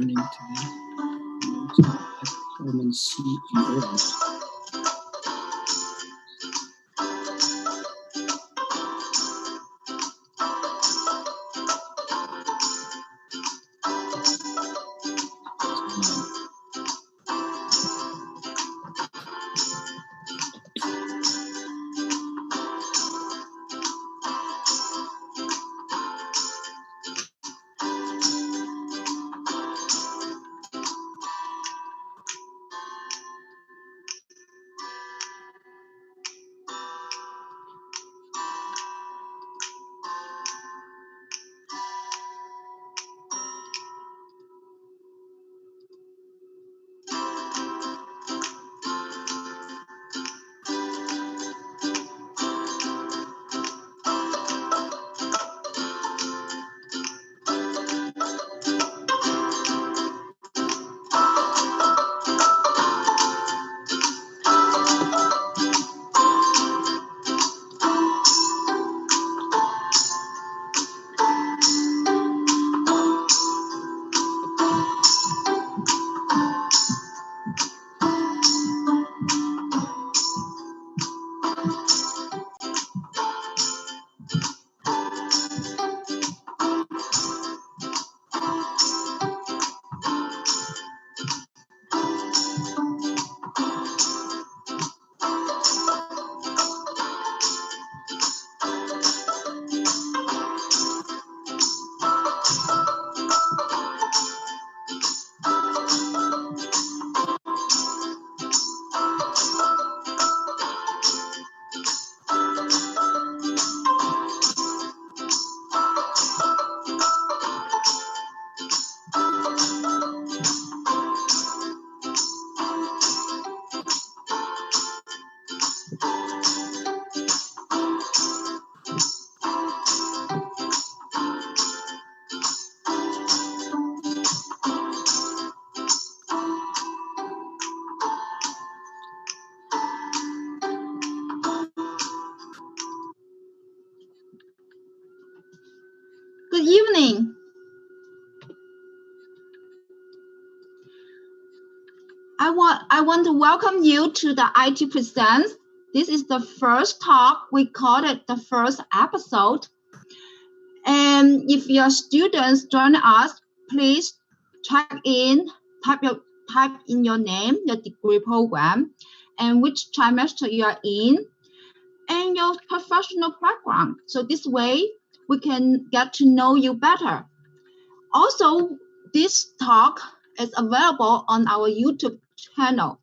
turning to performance environment. Good evening. I want to welcome you to the IT Presents. This is the first talk. We called it the first episode. And if your students join us, please type in your name, your degree program, and which trimester you are in, and your professional background. So this way, we can get to know you better. Also, this talk is available on our YouTube channel.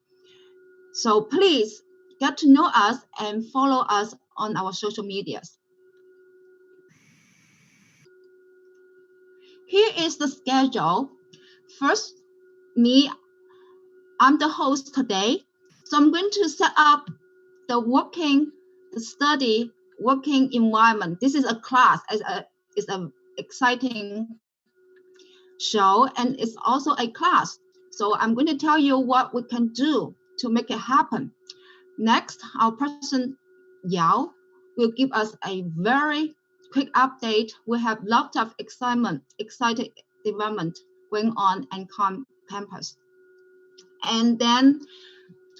So please get to know us and follow us on our social medias. Here is the schedule. First, I'm the host today. So I'm going to set up the study working environment. This is a class, it's an exciting show, and it's also a class. So I'm going to tell you what we can do to make it happen. Next, our person Yao will give us a very quick update. We have lots of exciting development going on in campus. And then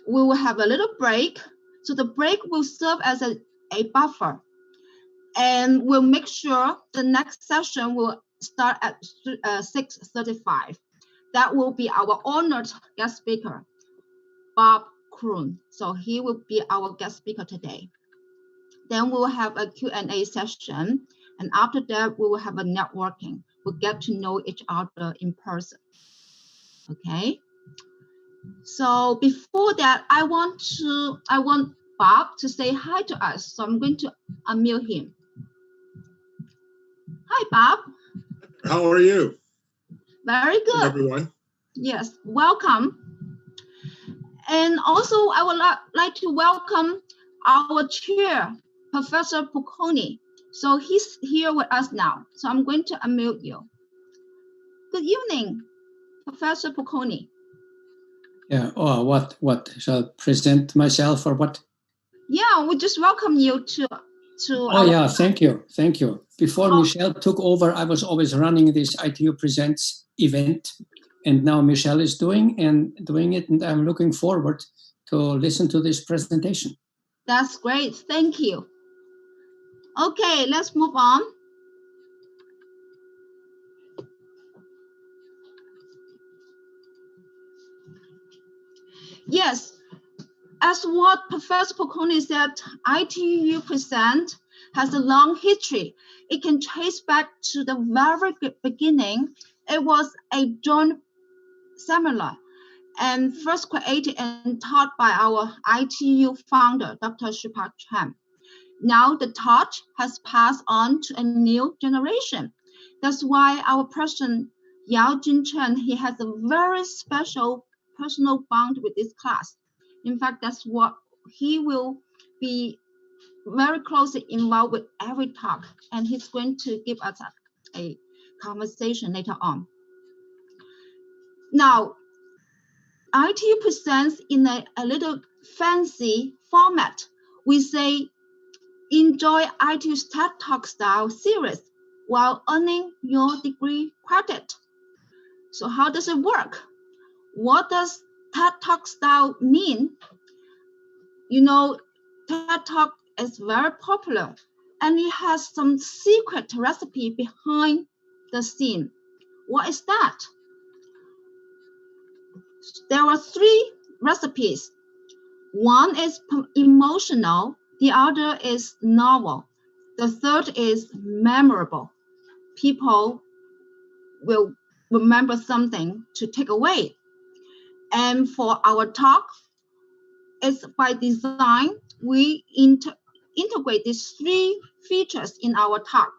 we will have a little break. So the break will serve as a buffer. And we'll make sure the next session will start at 6:35. That will be our honored guest speaker, Bob Kroon. So he will be our guest speaker today. Then we will have a Q&A session. And after that, we will have a networking. We'll get to know each other in person. Okay. So before that, I want Bob to say hi to us. So I'm going to unmute him. Hi, Bob. How are you? Very good. Everyone. Yes, welcome. And also, I would like to welcome our chair, Professor Pucconi. So he's here with us now. So I'm going to unmute you. Good evening, Professor Pucconi. Yeah. Oh, what shall I present myself or what? Yeah, we just welcome you to. Oh yeah, thank you. Before Michelle took over, I was always running this ITU Presents event, and now Michelle is doing it, and I'm looking forward to listen to this presentation. That's great. Thank you. Okay, let's move on. Yes, as what Professor Pocconi said, ITU Present has a long history. It can trace back to the very beginning. It was a joint seminar and first created and taught by our ITU founder, Dr. Shipad Chan. Now the torch has passed on to a new generation. That's why our president, Yao Jin Chen, he has a very special personal bond with this class. In fact, that's what he will be very closely involved with every talk, and he's going to give us a conversation later on. Now, ITU presents in a little fancy format. We say, enjoy ITU's TED Talk style series while earning your degree credit. So how does it work? What does TED Talk style mean? You know, TED Talk is very popular and it has some secret recipe behind the scene. What is that? There are 3 recipes. One is emotional, the other is novel, the third is memorable. People will remember something to take away. And for our talk, it's by design, we integrate these 3 features in our talk.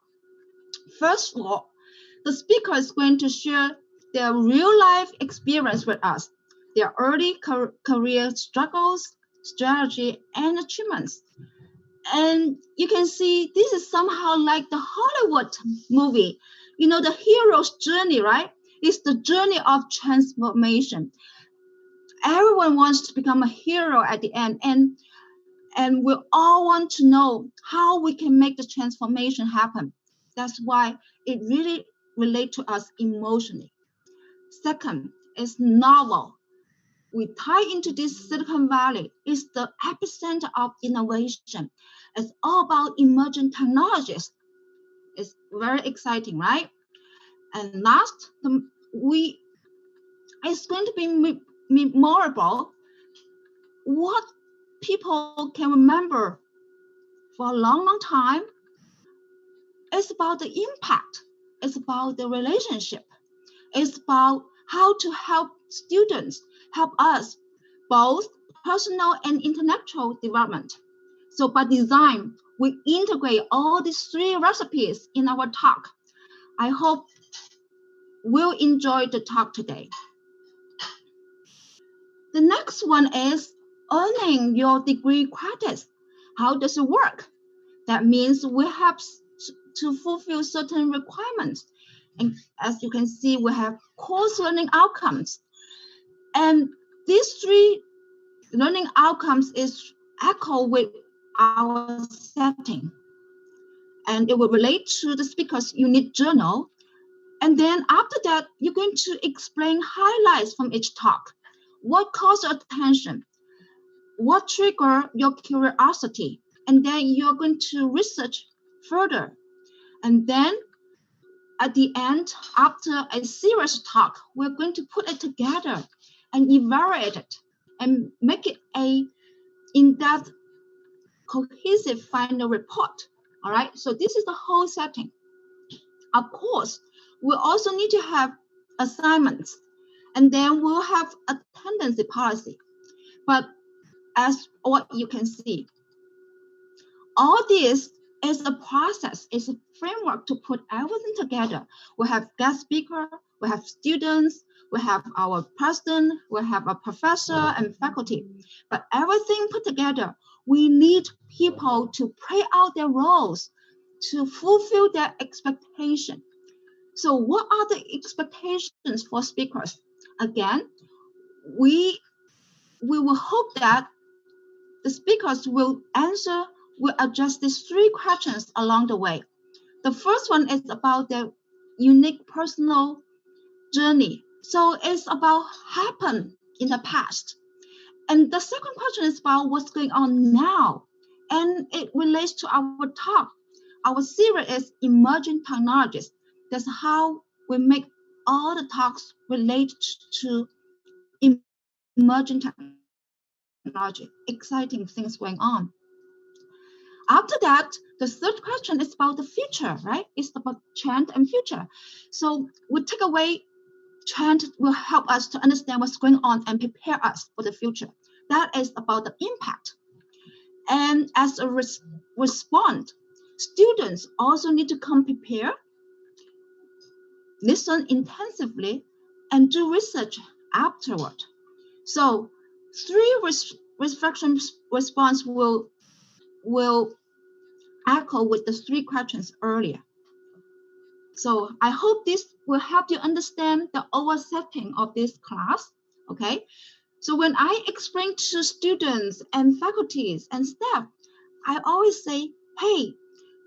First of all, the speaker is going to share their real life experience with us, their early career struggles, strategy, and achievements. And you can see this is somehow like the Hollywood movie. You know, the hero's journey, right? It's the journey of transformation. Everyone wants to become a hero at the end, and we all want to know how we can make the transformation happen. That's why it really relates to us emotionally. Second is novel. We tie into this Silicon Valley. It's the epicenter of innovation. It's all about emerging technologies. It's very exciting, right? And last, it's going to be memorable. What people can remember for a long, long time. It's about the impact. It's about the relationship. It's about how to help students, help us, both personal and intellectual development. So by design, we integrate all these 3 recipes in our talk. I hope we'll enjoy the talk today. The next one is earning your degree credits. How does it work? That means we have to fulfill certain requirements. And as you can see, we have course learning outcomes. And these 3 learning outcomes is echo with our setting. And it will relate to the speaker's unique journal. And then after that, you're going to explain highlights from each talk. What caught your attention? What triggered your curiosity? And then you're going to research further. And then at the end, after a serious talk, we're going to put it together and evaluate it and make it a in-depth, cohesive final report. All right, so this is the whole setting. Of course, we also need to have assignments, and then we'll have a tendency policy. But as what you can see, all this is a process, it's a framework to put everything together. We have guest speaker, we have students, we have our president, we have a professor and faculty. But everything put together, we need people to play out their roles, to fulfill their expectation. So what are the expectations for speakers? Again, we will hope that the speakers will address these 3 questions along the way. The first one is about their unique personal journey. So it's about happened in the past. And the second question is about what's going on now. And it relates to our talk. Our series is emerging technologies. That's how we make all the talks relate to emerging technology, exciting things going on. After that, the third question is about the future, right? It's about trend and future. So we take away trend will help us to understand what's going on and prepare us for the future. That is about the impact. And as a response, students also need to come prepared, listen intensively, and do research afterward. So three reflection response will echo with the three questions earlier. So I hope this will help you understand the overall setting of this class, okay? So when I explain to students and faculties and staff, I always say, hey,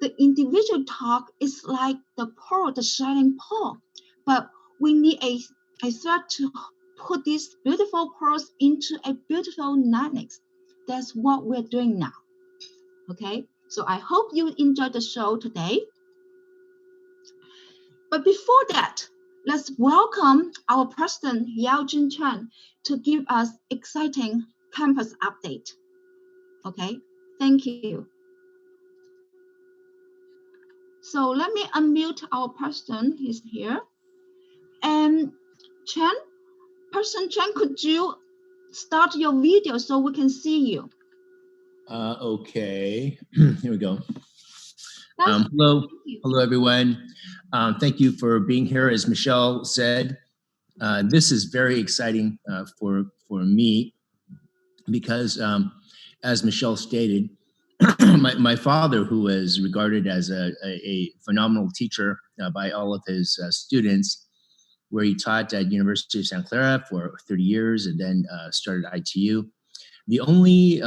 the individual talk is like the pearl, the shining pearl, but we need a thread to put these beautiful pearls into a beautiful necklace. That's what we're doing now, okay? So I hope you enjoyed the show today. But before that, let's welcome our president, Yao-Jin Chen, to give us exciting campus update. Okay, thank you. So let me unmute our president, he's here. And Chen, President Chen, could you start your video so we can see you? Okay, here we go. Hello, everyone. Thank you for being here. As Michelle said, this is very exciting for me because, as Michelle stated, my father, who was regarded as a phenomenal teacher by all of his students, where he taught at University of Santa Clara for 30 years and then started ITU. The only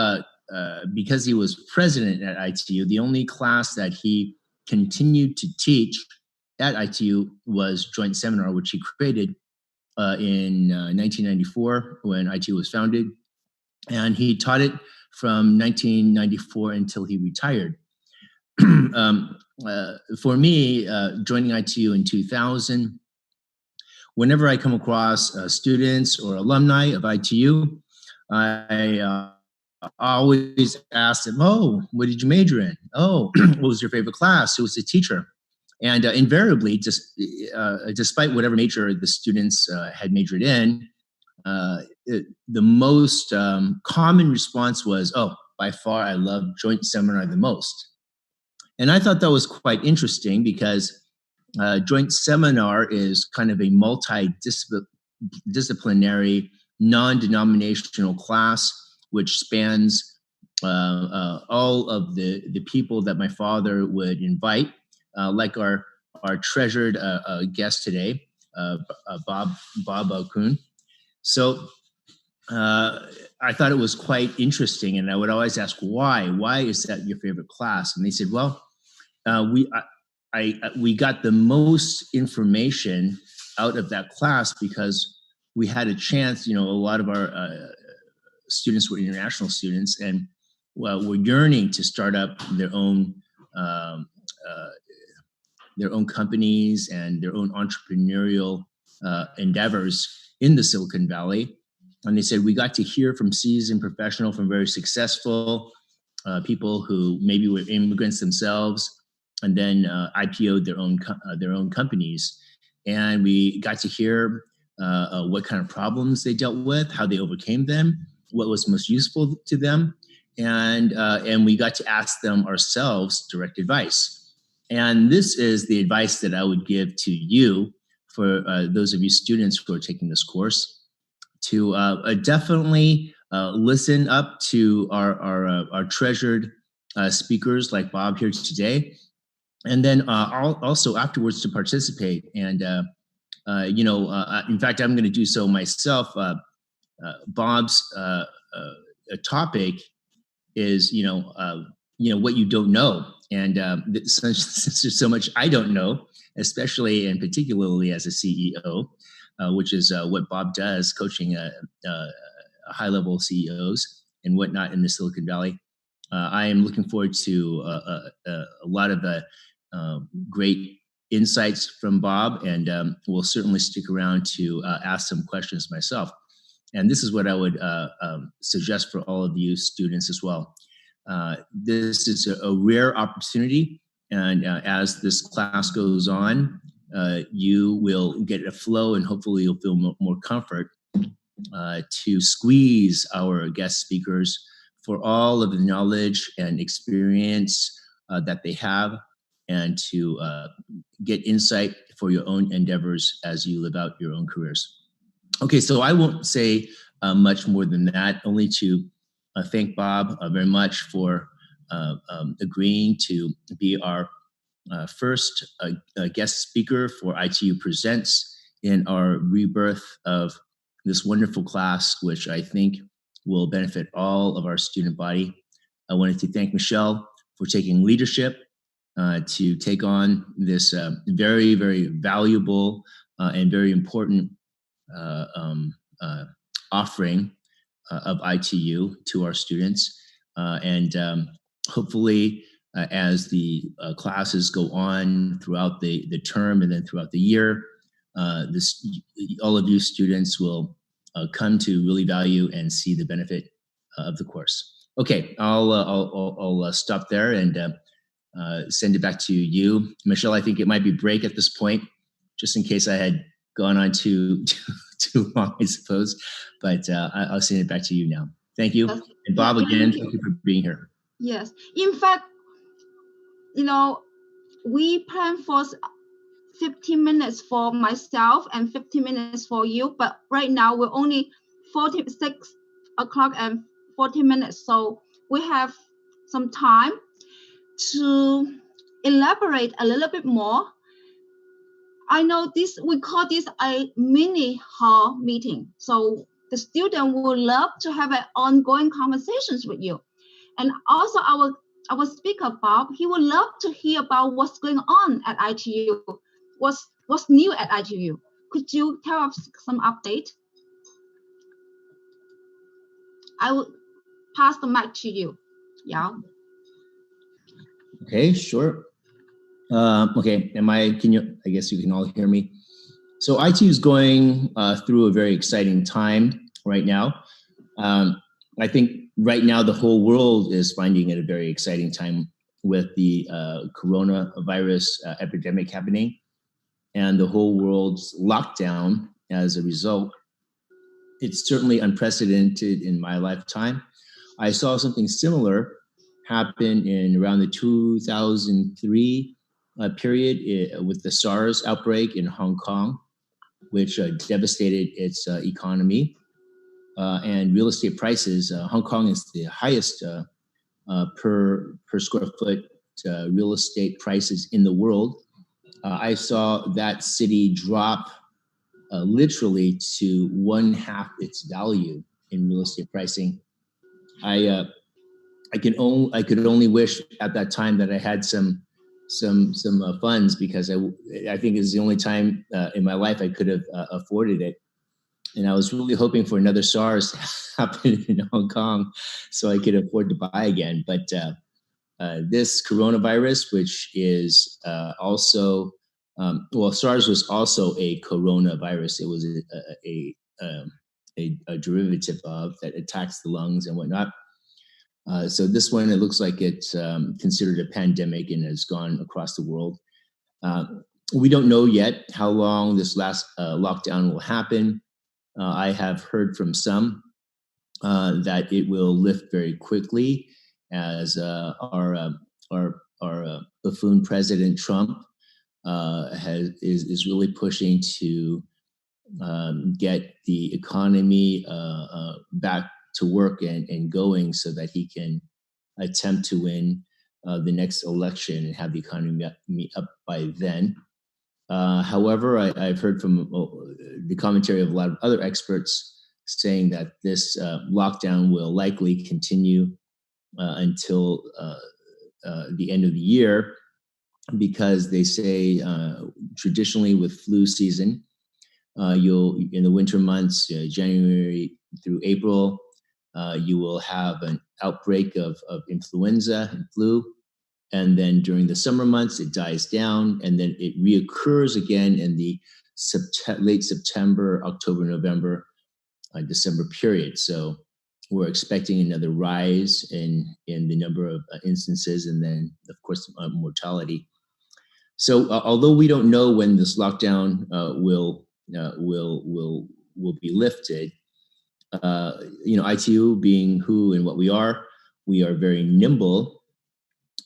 because he was president at ITU, the only class that he continued to teach at ITU was joint seminar, which he created in 1994 when ITU was founded. And he taught it from 1994 until he retired. For me, joining ITU in 2000, whenever I come across students or alumni of ITU, I always ask them, oh, what did you major in? Oh, what was your favorite class? Who was the teacher? And invariably, despite whatever major the students had majored in, the most common response was, oh, by far, I love joint seminar the most. And I thought that was quite interesting because joint seminar is kind of a multidisciplinary, non-denominational class which spans all of the people that my father would invite, like our treasured guest today, Bob Kroon. So I thought it was quite interesting, and I would always ask why. Why is that your favorite class? And they said, well, we got the most information out of that class because we had a chance. A lot of our students were international students, and were yearning to start up their own companies and their own entrepreneurial endeavors in the Silicon Valley. And they said, we got to hear from seasoned professional, from very successful people who maybe were immigrants themselves, and then IPO'd their own companies. And we got to hear what kind of problems they dealt with, how they overcame them, what was most useful to them, and we got to ask them ourselves direct advice. And this is the advice that I would give to you, for those of you students who are taking this course, to definitely listen up to our treasured speakers like Bob here today, and then also afterwards to participate. And in fact, I'm going to do so myself. Bob's topic is what you don't know, and since there's so much I don't know, especially and particularly as a CEO. which is what Bob does, coaching high-level CEOs and whatnot in the Silicon Valley. I am looking forward to a lot of great insights from Bob, and will certainly stick around to ask some questions myself. And this is what I would suggest for all of you students as well. This is a rare opportunity, and as this class goes on, you will get a flow, and hopefully you'll feel more comfort to squeeze our guest speakers for all of the knowledge and experience that they have, and to get insight for your own endeavors as you live out your own careers. Okay, so I won't say much more than that, only to thank Bob very much for agreeing to be our first guest speaker for ITU Presents in our rebirth of this wonderful class, which I think will benefit all of our student body. I wanted to thank Michelle for taking leadership to take on this very, very valuable and very important offering of ITU to our students. And hopefully, as the classes go on throughout the term and then throughout the year, all of you students will come to really value and see the benefit of the course. Okay, I'll stop there and send it back to you, Michelle. I think it might be break at this point, just in case I had gone on too long, I suppose. But I'll send it back to you now. Thank you, and Bob, again, thank you for being here. Yes, in fact, we plan for 15 minutes for myself and 15 minutes for you, but right now we're only 6 o'clock and 40 minutes, so we have some time to elaborate a little bit more. I know we call this a mini hall meeting, so the student would love to have an ongoing conversations with you. And also our speaker, Bob, he would love to hear about what's going on at ITU, what's new at ITU. Could you tell us some update? I will pass the mic to you. Yeah. Okay, sure. Okay, I guess you can all hear me. So ITU is going through a very exciting time right now. I think right now the whole world is finding it a very exciting time with the coronavirus epidemic happening and the whole world's lockdown as a result. It's certainly unprecedented in my lifetime. I saw something similar happen in around the 2003 period with the SARS outbreak in Hong Kong, which devastated its economy. And real estate prices, Hong Kong is the highest per square foot real estate prices in the world. I saw that city drop literally to 1/2 its value in real estate pricing. I could only wish at that time that I had some funds, because I think it's the only time in my life I could have afforded it. And I was really hoping for another SARS to happen in Hong Kong so I could afford to buy again. But this coronavirus, which is also, SARS was also a coronavirus. It was a derivative of that attacks the lungs and whatnot. So this one, it looks like it's considered a pandemic and has gone across the world. We don't know yet how long this last lockdown will happen. I have heard from some that it will lift very quickly, as our buffoon President Trump is really pushing to get the economy back to work and going, so that he can attempt to win the next election and have the economy up by then. However, I've heard from the commentary of a lot of other experts saying that this lockdown will likely continue until the end of the year, because they say traditionally with flu season, You'll, in the winter months, January through April, you will have an outbreak of influenza and flu. And then during the summer months, it dies down, and then it reoccurs again in the late September, October, November, December period. So we're expecting another rise in the number of instances, and then of course mortality. So although we don't know when this lockdown will be lifted, ITU being who and what we are very nimble.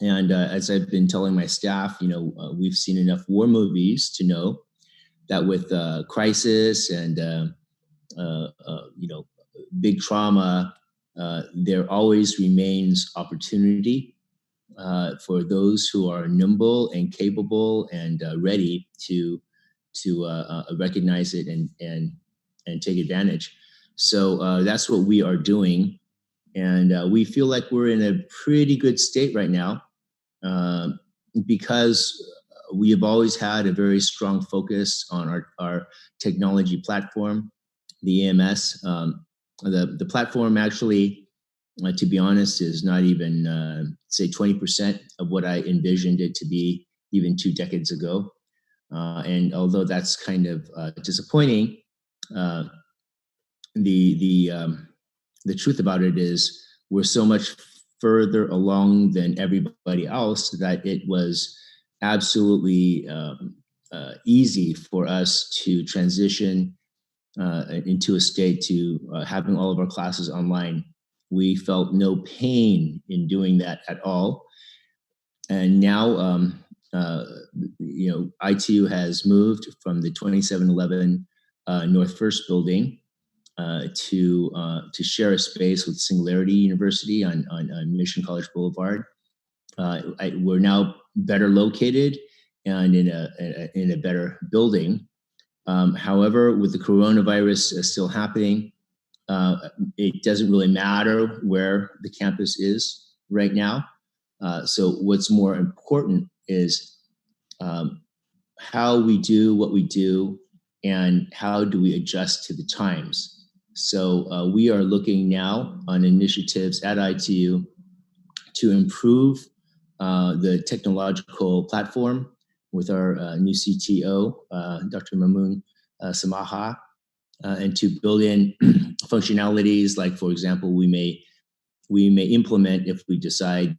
And as I've been telling my staff, we've seen enough war movies to know that with crisis and big trauma, there always remains opportunity for those who are nimble and capable and ready to recognize it and take advantage. So that's what we are doing, and we feel like we're in a pretty good state right now because we have always had a very strong focus on our technology platform, the EMS. The platform actually, to be honest, is not even, say, 20% of what I envisioned it to be even 2 decades ago. And although that's kind of disappointing, the truth about it is we're so much further along than everybody else that it was absolutely easy for us to transition into a state to having all of our classes online. We felt no pain in doing that at all. And now, ITU has moved from the 2711 North First building to share a space with Singularity University on Mission College Boulevard. We're now better located and in a better building. However, with the coronavirus still happening, it doesn't really matter where the campus is right now. So what's more important is how we do what we do and how do we adjust to the times. So we are looking now on initiatives at ITU to improve the technological platform with our new CTO, Dr. Mamoon Samaha, and to build in functionalities like, for example, we may implement, if we decide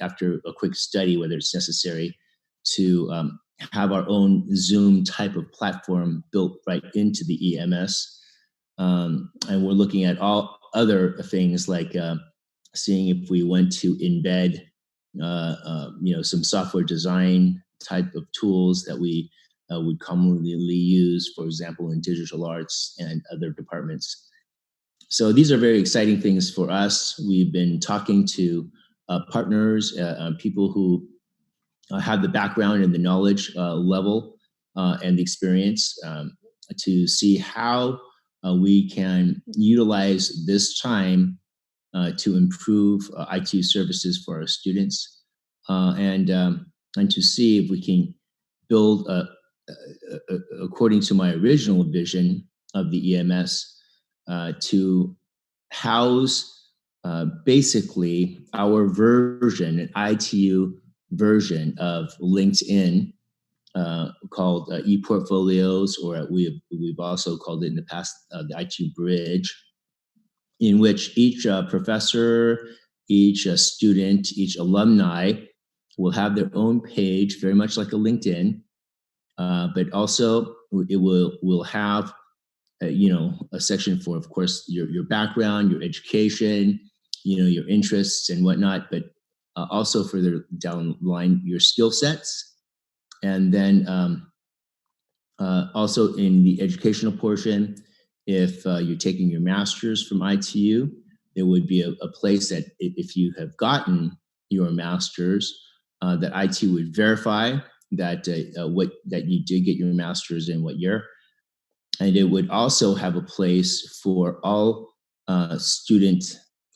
after a quick study whether it's necessary, to have our own Zoom type of platform built right into the EMS. And we're looking at all other things like seeing if we want to embed some software design type of tools that we would commonly use, for example, in digital arts and other departments. So these are very exciting things for us. We've been talking to partners, people who have the background and the knowledge level and the experience to see how we can utilize this time to improve ITU services for our students and to see if we can build, according to my original vision of the EMS, to house basically our version, an ITU version of LinkedIn called ePortfolios, or we've also called it in the past the ITU Bridge, in which each professor, each student, each alumni will have their own page, very much like a LinkedIn, but also it will have a section for, of course, your background, your education, your interests and whatnot, but also further down the line, your skill sets. And then also in the educational portion, if you're taking your master's from ITU, there would be a place that if you have gotten your master's, that ITU would verify that that you did get your master's in what year. And it would also have a place for all student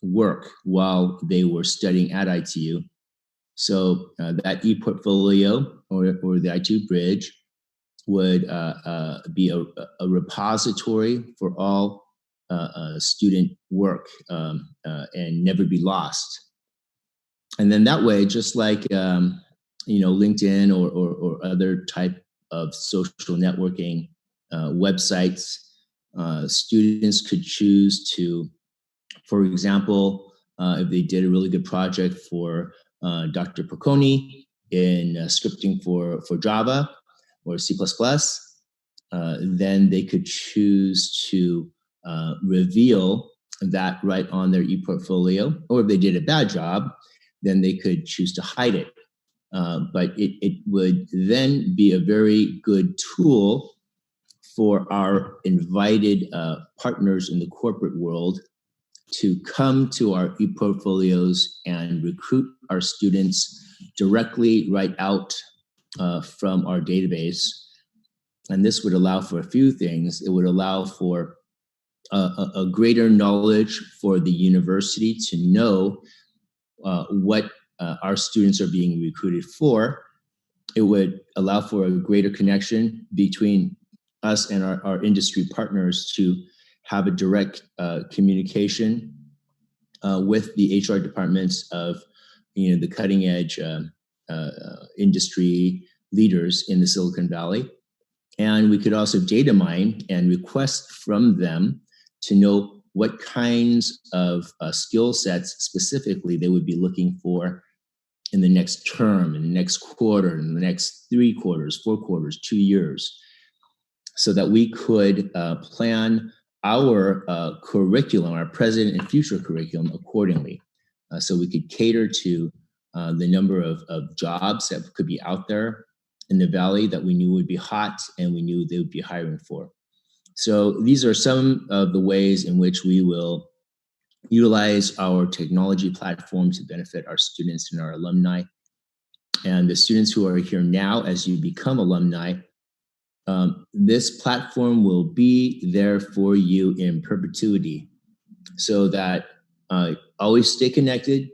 work while they were studying at ITU. So that ePortfolio or the ITU Bridge would be a repository for all student work and never be lost. And then that way, just like LinkedIn or other type of social networking websites, students could choose to, for example, if they did a really good project for Dr. Perconi in scripting for Java or C++, then they could choose to reveal that right on their ePortfolio. Or if they did a bad job, then they could choose to hide it. But it would then be a very good tool for our invited partners in the corporate world to come to our ePortfolios and recruit our students directly right out from our database. And this would allow for a few things. It would allow for a greater knowledge for the university to know what our students are being recruited for. It would allow for a greater connection between us and our industry partners to have a direct communication with the HR departments of the cutting edge industry leaders in the Silicon Valley. And we could also data mine and request from them to know what kinds of skill sets specifically they would be looking for in the next term, in the next quarter, in the next 3 quarters, 4 quarters, 2 years, so that we could plan our curriculum, our present and future curriculum accordingly. So we could cater to the number of jobs that could be out there in the Valley that we knew would be hot and we knew they would be hiring for. So these are some of the ways in which we will utilize our technology platform to benefit our students and our alumni. And the students who are here now, as you become alumni, this platform will be there for you in perpetuity, so that always stay connected.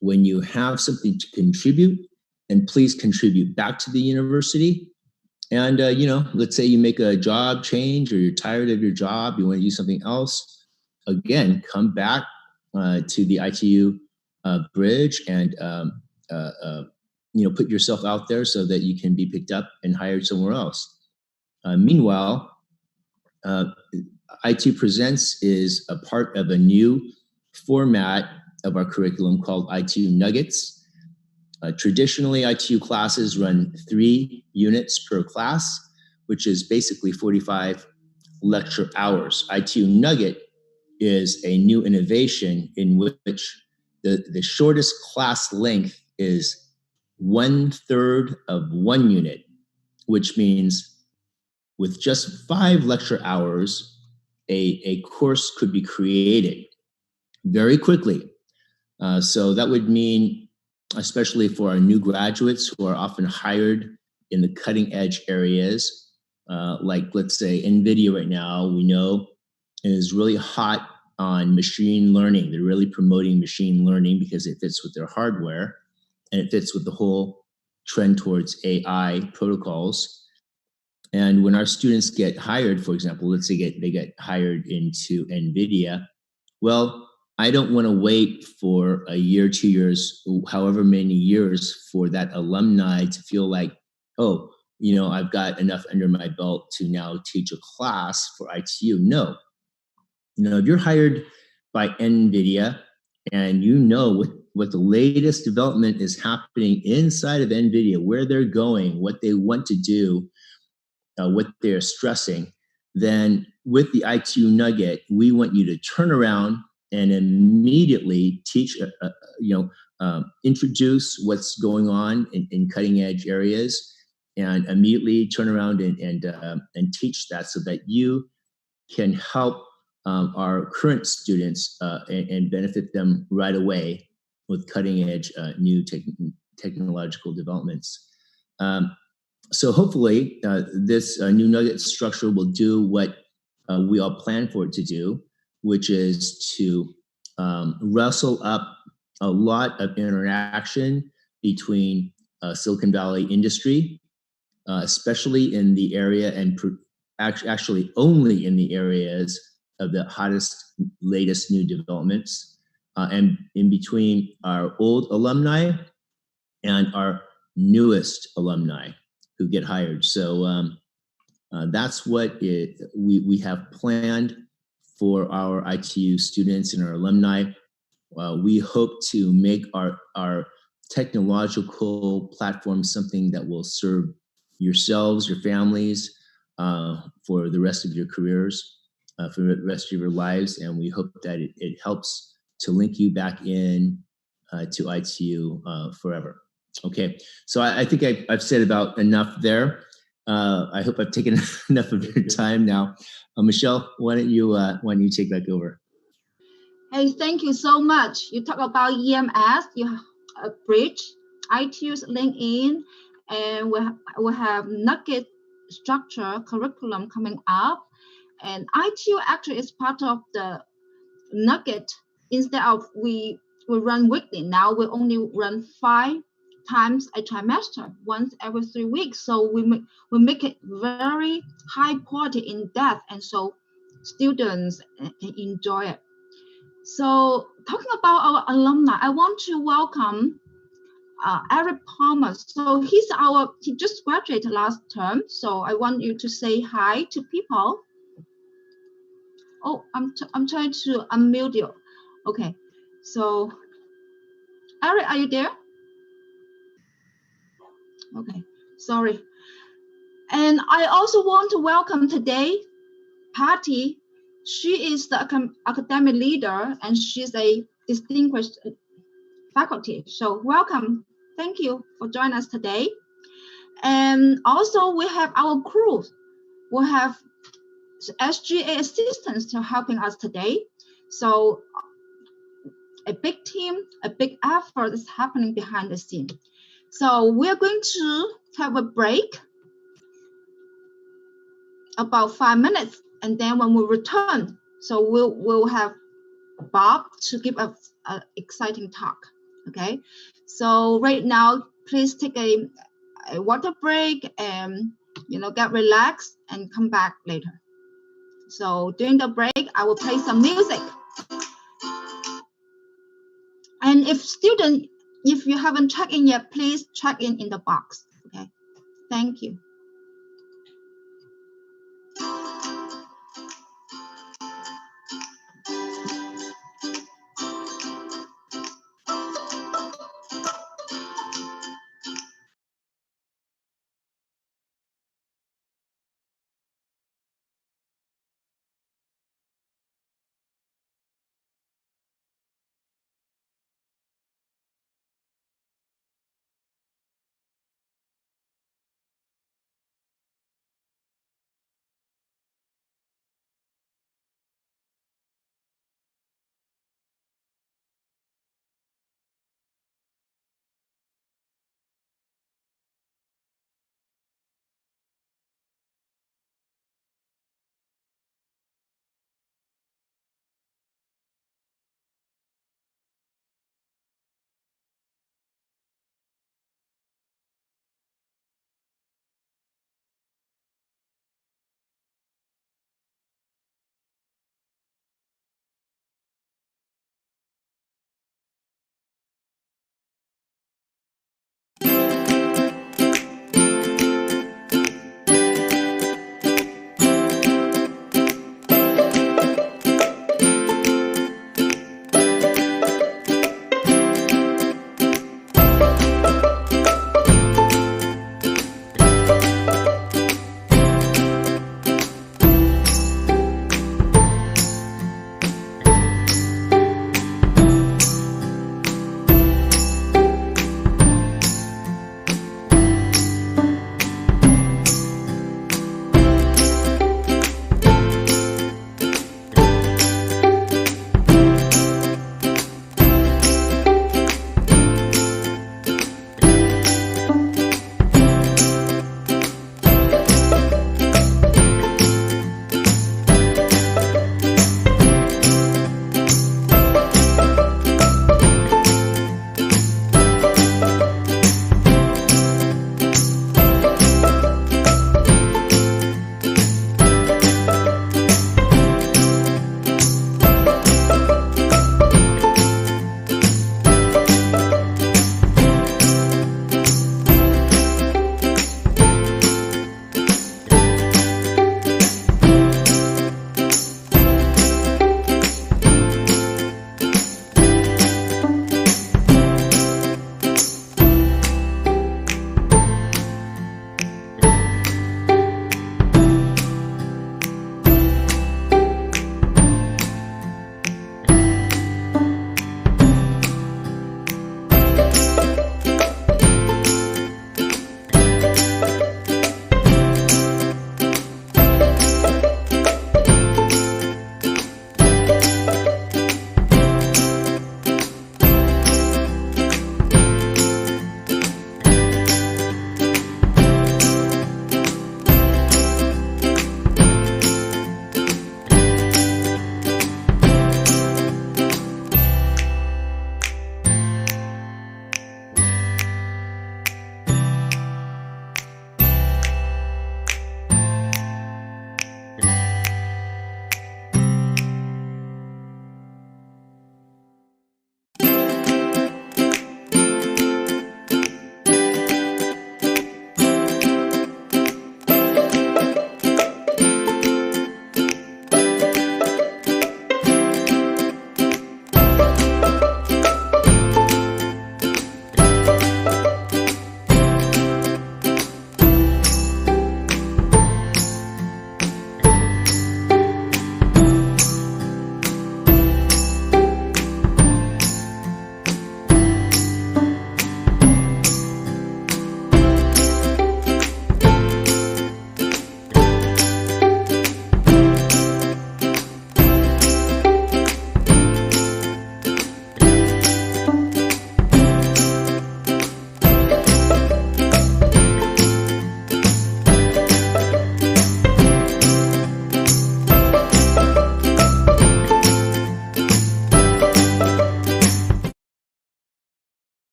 When you have something to contribute, and please contribute back to the university. And let's say you make a job change or you're tired of your job, you want to do something else. Again, come back to the ITU bridge and put yourself out there so that you can be picked up and hired somewhere else. Meanwhile, ITU Presents is a part of a new format of our curriculum called ITU Nuggets. Traditionally, ITU classes run 3 units per class, which is basically 45 lecture hours. ITU Nugget is a new innovation in which the shortest class length is 1/3 of 1 unit, which means with just 5 lecture hours, a course could be created very quickly. So that would mean, especially for our new graduates who are often hired in the cutting edge areas, like let's say NVIDIA right now, we know is really hot on machine learning. They're really promoting machine learning because it fits with their hardware and it fits with the whole trend towards AI protocols. And when our students get hired, for example, let's say they get hired into NVIDIA, well, I don't want to wait for a year, 2 years, however many years for that alumni to feel like, oh, I've got enough under my belt to now teach a class for ITU. No. If you're hired by NVIDIA and what the latest development is happening inside of NVIDIA, where they're going, what they want to do, what they're stressing, then with the ITU Nugget, we want you to turn around and immediately teach, introduce what's going on in cutting edge areas, and immediately turn around and teach that so that you can help our current students and benefit them right away with cutting edge new technological developments. So hopefully this new Nugget structure will do what we all plan for it to do, which is to wrestle up a lot of interaction between Silicon Valley industry especially in the area and actually only in the areas of the hottest, latest new developments, and in between our old alumni and our newest alumni who get hired. So that's what we have planned for our ITU students and our alumni. We hope to make our technological platform something that will serve yourselves, your families, for the rest of your careers, for the rest of your lives. And we hope that it helps to link you back in to ITU forever. Okay, so I think I've said about enough there. I hope I've taken enough of your time now. Michelle, why don't you take back over? Hey, thank you so much. You talk about EMS, you have a bridge, ITU's LinkedIn, and we have nugget structure curriculum coming up. And ITU actually is part of the nugget. Instead of we run weekly, now we only run 5 times a trimester, once every 3 weeks. So we make it very high quality in depth, and so students enjoy it. So talking about our alumni, I want to welcome Eric Palmer. So he just graduated last term. So I want you to say hi to people. Oh, I'm trying to unmute you. Okay, so Eric, are you there? Okay, sorry. And I also want to welcome today Patty. She is the academic leader and she's a distinguished faculty. So welcome. Thank you for joining us today. And also we have our crew. We have SGA assistants to helping us today. So a big team, a big effort is happening behind the scene. So we're going to have a break about 5 minutes, and then when we return, so we'll have Bob to give us an exciting talk. Okay, so right now, please take a water break and get relaxed and come back later. So during the break, I will play some music. And if you haven't checked in yet, please check in the box. Okay, thank you.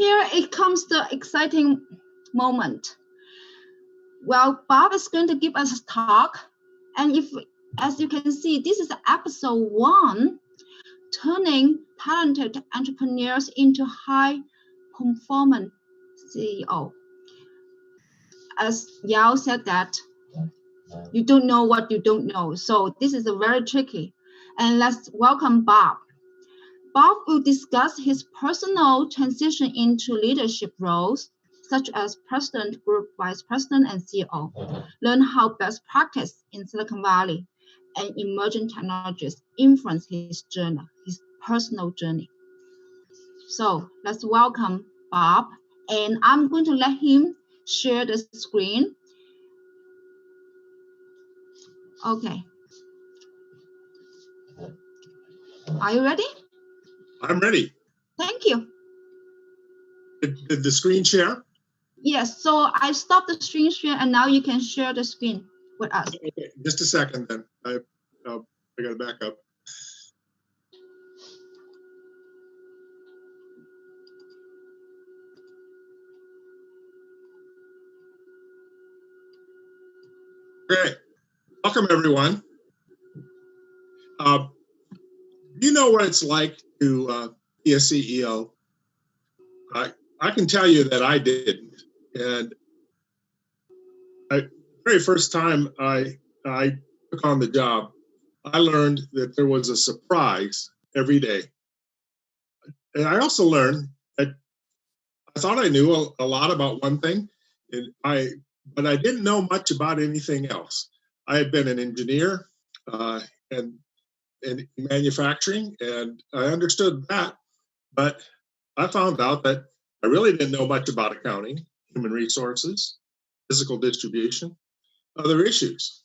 here it comes the exciting moment. Well, Bob is going to give us a talk. And as you can see, this is episode 1, turning talented entrepreneurs into high-performance CEO. As Yao said that, you don't know what you don't know. So this is very tricky. And let's welcome Bob. Bob will discuss his personal transition into leadership roles, such as president, group vice president, and CEO. Learn how best practice in Silicon Valley and emerging technologies influence his journey, his personal journey. So let's welcome Bob, and I'm going to let him share the screen. Okay. Are you ready? I'm ready. Thank you. Did the screen share? Yes, so I stopped the screen share and now you can share the screen with us. Okay, just a second then. I got to back up. Okay, welcome everyone. Do you know what it's like to be a CEO? I can tell you that I didn't. And the very first time I took on the job, I learned that there was a surprise every day. And I also learned that I thought I knew a lot about one thing, but I didn't know much about anything else. I had been an engineer and in manufacturing, and I understood that, but I found out that I really didn't know much about accounting, human resources, physical distribution, other issues.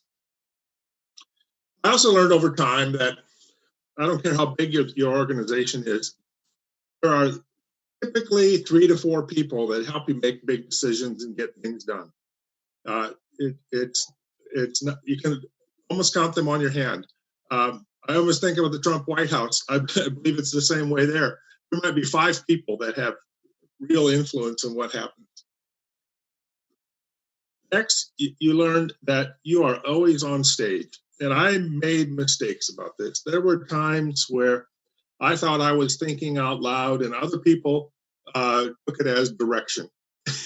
I also learned over time that I don't care how big your organization is, there are typically 3 to 4 people that help you make big decisions and get things done. It's not, you can almost count them on your hand. I always think about the Trump White House. I believe it's the same way there. There might be 5 people that have real influence in what happens. Next, you learned that you are always on stage. And I made mistakes about this. There were times where I thought I was thinking out loud and other people took it as direction.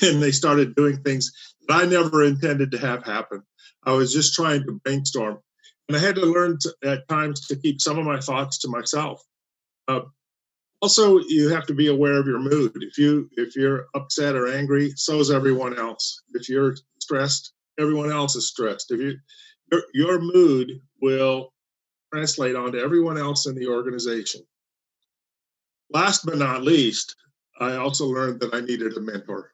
And they started doing things that I never intended to have happen. I was just trying to brainstorm. And I had to learn at times to keep some of my thoughts to myself. Also, you have to be aware of your mood. If you're upset or angry, so is everyone else. If you're stressed, everyone else is stressed. Your mood will translate onto everyone else in the organization. Last but not least, I also learned that I needed a mentor.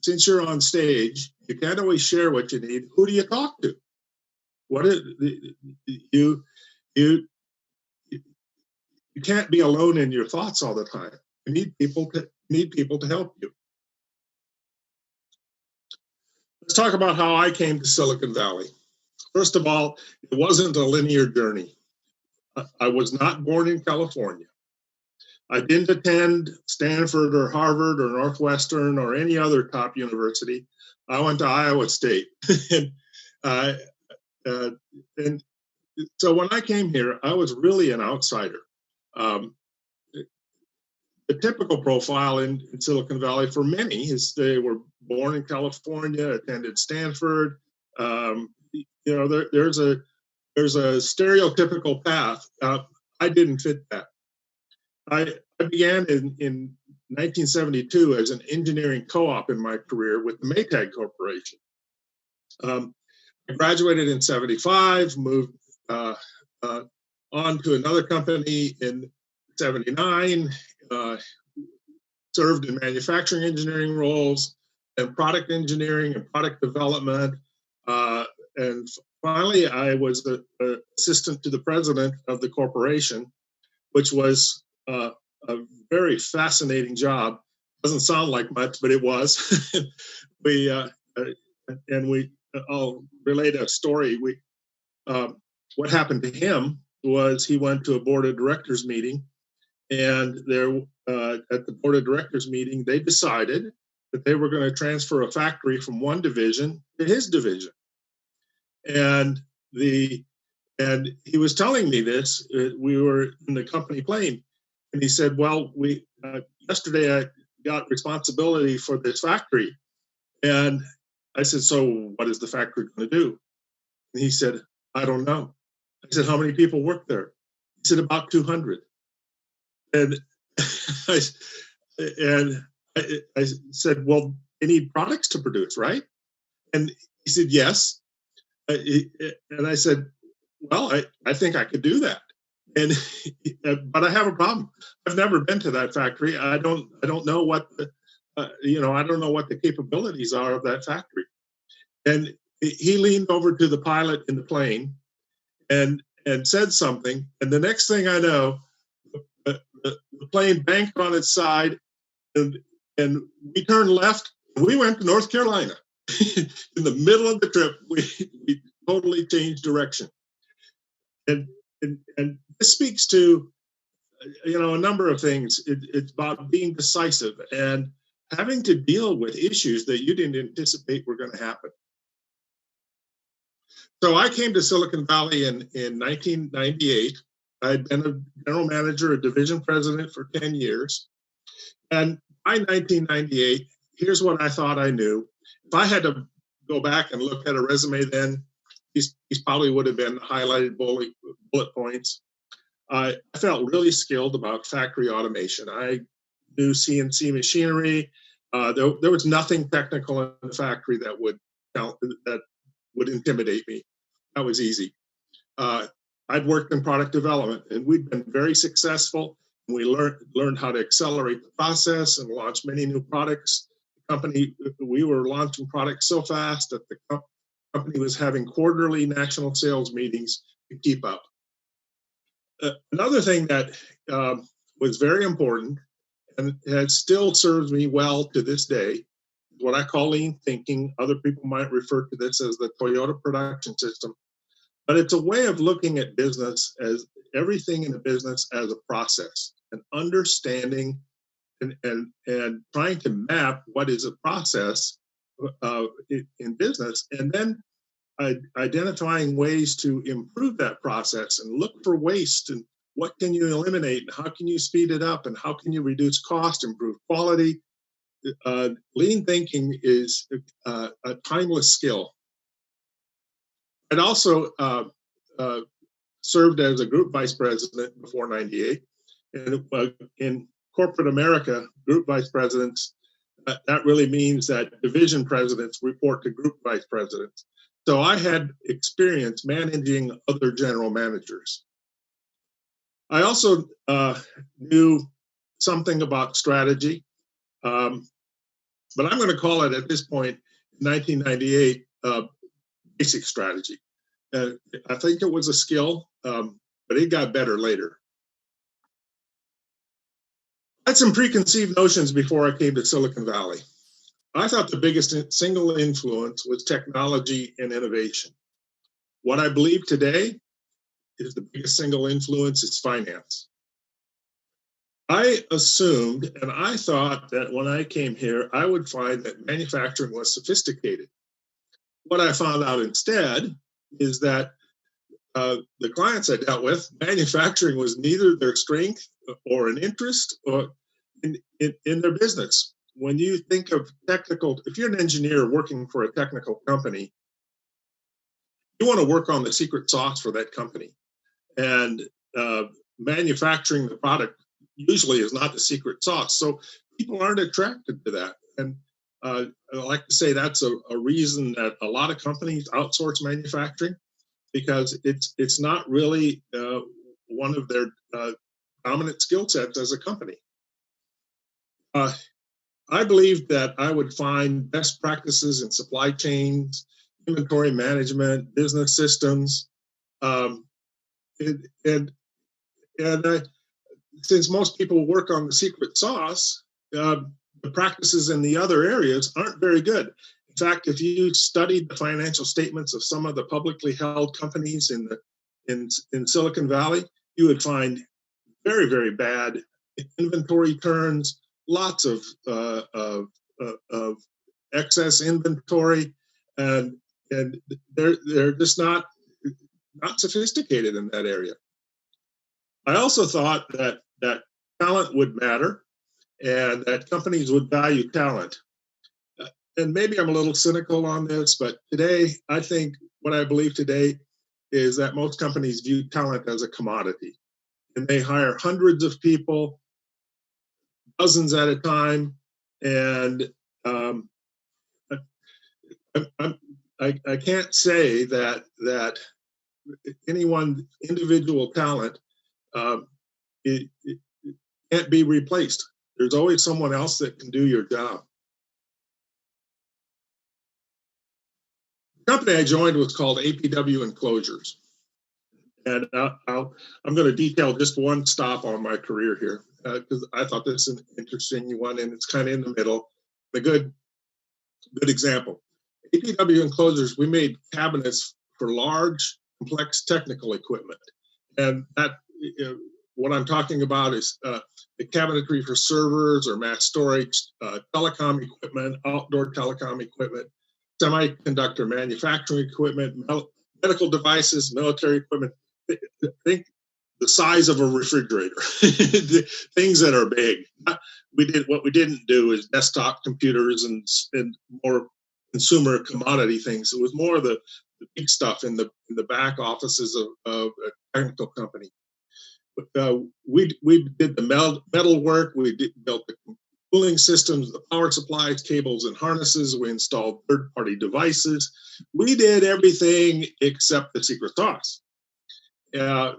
Since you're on stage, you can't always share what you need. Who do you talk to? You can't be alone in your thoughts all the time. You need people to help you. Let's talk about how I came to Silicon Valley. First of all, it wasn't a linear journey. I was not born in California. I didn't attend Stanford or Harvard or Northwestern or any other top university. I went to Iowa State. and so when I came here, I was really an outsider. The typical profile in Silicon Valley for many is they were born in California, attended Stanford. There's a stereotypical path. I didn't fit that. I began in 1972 as an engineering co-op in my career with the Maytag Corporation. I graduated in 75, moved on to another company in 79, served in manufacturing engineering roles and product engineering and product development. And finally, I was the assistant to the president of the corporation, which was a very fascinating job. Doesn't sound like much, but it was. I'll relate a story. What happened to him was he went to a board of directors meeting, and there at the board of directors meeting, they decided that they were going to transfer a factory from one division to his division. And he was telling me this. We were in the company plane, and he said, "Well, yesterday I got responsibility for this factory." And I said, "So what is the factory going to do?" And he said, "I don't know." I said, "How many people work there?" He said, "About 200. And I, I said, "Well, they need products to produce, right?" And he said, "Yes." And I said, "Well, I think I could do that." And but I have a problem. I've never been to that factory. I don't know what I don't know what the capabilities are of that factory. And he leaned over to the pilot in the plane and said something. And the next thing I know, the plane banked on its side, and we turned left. And we went to North Carolina. In the middle of the trip, we totally changed direction. And this speaks to a number of things. It's about being decisive and having to deal with issues that you didn't anticipate were going to happen. So I came to Silicon Valley in 1998. I'd been a general manager, a division president for 10 years. And by 1998, here's what I thought I knew. If I had to go back and look at a resume then, these probably would have been highlighted bullet points. I felt really skilled about factory automation. I knew CNC machinery. There was nothing technical in the factory that would intimidate me. That was easy. I'd worked in product development, and we'd been very successful. We learned how to accelerate the process and launch many new products. We were launching products so fast that the company was having quarterly national sales meetings to keep up. Another thing that was very important and that still serves me well to this day is what I call lean thinking. Other people might refer to this as the Toyota production system, but it's a way of looking at business as everything in a business as a process and understanding and trying to map what is a process in business, and then identifying ways to improve that process and look for waste and what can you eliminate and how can you speed it up and how can you reduce cost, improve quality. Lean thinking is a timeless skill. I'd also served as a group vice president before '98, and in corporate America, group vice presidents, that really means that division presidents report to group vice presidents. So I had experience managing other general managers. I also knew something about strategy, but I'm going to call it at this point, 1998, basic strategy. I think it was a skill, but it got better later. I had some preconceived notions before I came to Silicon Valley. I thought the biggest single influence was technology and innovation. What I believe today is the biggest single influence is finance. I assumed and I thought that when I came here, I would find that manufacturing was sophisticated. What I found out instead is that the clients I dealt with, manufacturing was neither their strength or an interest or in their business. When you think of technical, if you're an engineer working for a technical company, you want to work on the secret sauce for that company. And manufacturing the product usually is not the secret sauce. So people aren't attracted to that. And I like to say that's a reason that a lot of companies outsource manufacturing, because it's not really one of their dominant skill sets as a company. I believe that I would find best practices in supply chains, inventory management, business systems, since most people work on the secret sauce, the practices in the other areas aren't very good. In fact, if you studied the financial statements of some of the publicly held companies in Silicon Valley, you would find very, very bad inventory turns, lots of excess inventory, and they're just not sophisticated in that area. I also thought that talent would matter and that companies would value talent. And maybe I'm a little cynical on this, but today, I think what I believe today is that most companies view talent as a commodity, and they hire hundreds of people, dozens at a time, and I can't say that any one individual talent it can't be replaced. There's always someone else that can do your job. The company I joined was called APW Enclosures. And I'm going to detail just one stop on my career here because I thought this is an interesting one, and it's kind of in the middle. A good example. APW Enclosures, we made cabinets for large, complex technical equipment. And that, what I'm talking about is the cabinetry for servers or mass storage, telecom equipment, outdoor telecom equipment, semiconductor manufacturing equipment, medical devices, military equipment. Think the size of a refrigerator, things that are big. What we didn't do is desktop computers and more consumer commodity things. It was more the big stuff in the back offices of a technical company. But we did the metal work. We built the cooling systems, the power supplies, cables, and harnesses. We installed third-party devices. We did everything except the secret sauce. The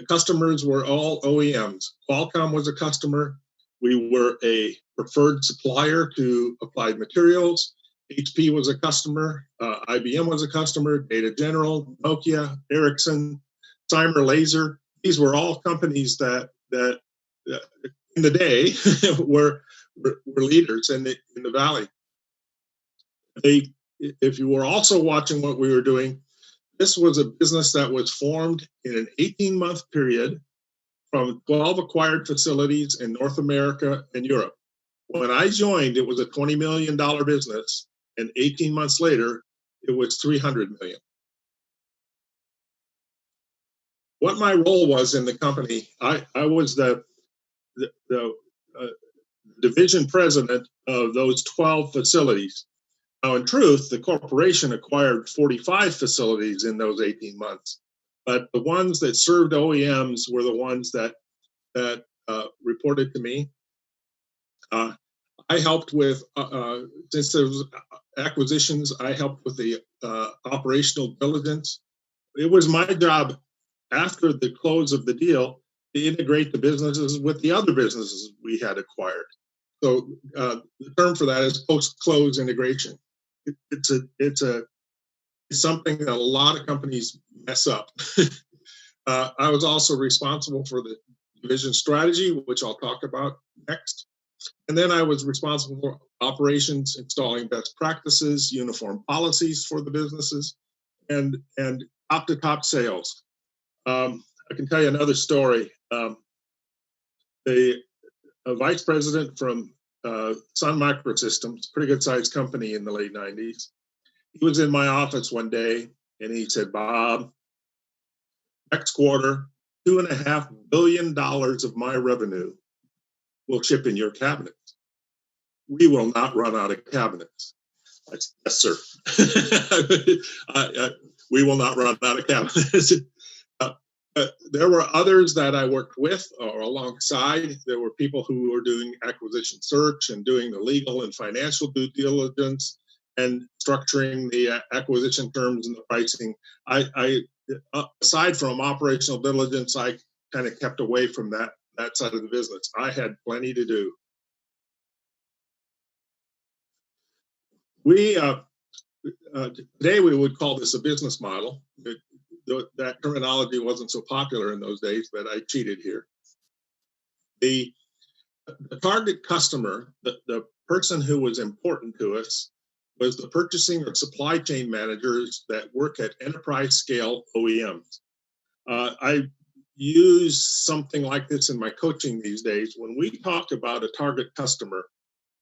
customers were all OEMs. Qualcomm was a customer. We were a preferred supplier to Applied Materials. HP was a customer. IBM was a customer. Data General, Nokia, Ericsson, Cymer Laser. These were all companies that in the day were leaders in the valley. If you were also watching what we were doing, this was a business that was formed in an 18-month period from 12 acquired facilities in North America and Europe. When I joined, it was a $20 million business, and 18 months later, it was $300 million. What my role was in the company, I was the division president of those 12 facilities. Now, in truth, the corporation acquired 45 facilities in those 18 months, but the ones that served OEMs were the ones that reported to me. I helped with, since there was acquisitions, I helped with the operational diligence. It was my job after the close of the deal to integrate the businesses with the other businesses we had acquired. So the term for that is post-close integration. It's something that a lot of companies mess up. I was also responsible for the division strategy, which I'll talk about next. And then I was responsible for operations, installing best practices, uniform policies for the businesses, and top-to-top sales. I can tell you another story. A vice president from Sun Microsystems, pretty good sized company in the late 90s. He was in my office one day and he said, "Bob, next quarter, $2.5 billion of my revenue will ship in your cabinets. We will not run out of cabinets." I said, "Yes, sir." We will not run out of cabinets. There were others that I worked with or alongside. There were people who were doing acquisition search and doing the legal and financial due diligence and structuring the acquisition terms and the pricing. I aside from operational diligence, I kind of kept away from that side of the business. I had plenty to do. Today we would call this a business model. That terminology wasn't so popular in those days, but I cheated here. The target customer, the person who was important to us, was the purchasing or supply chain managers that work at enterprise scale OEMs. I use something like this in my coaching these days. When we talk about a target customer,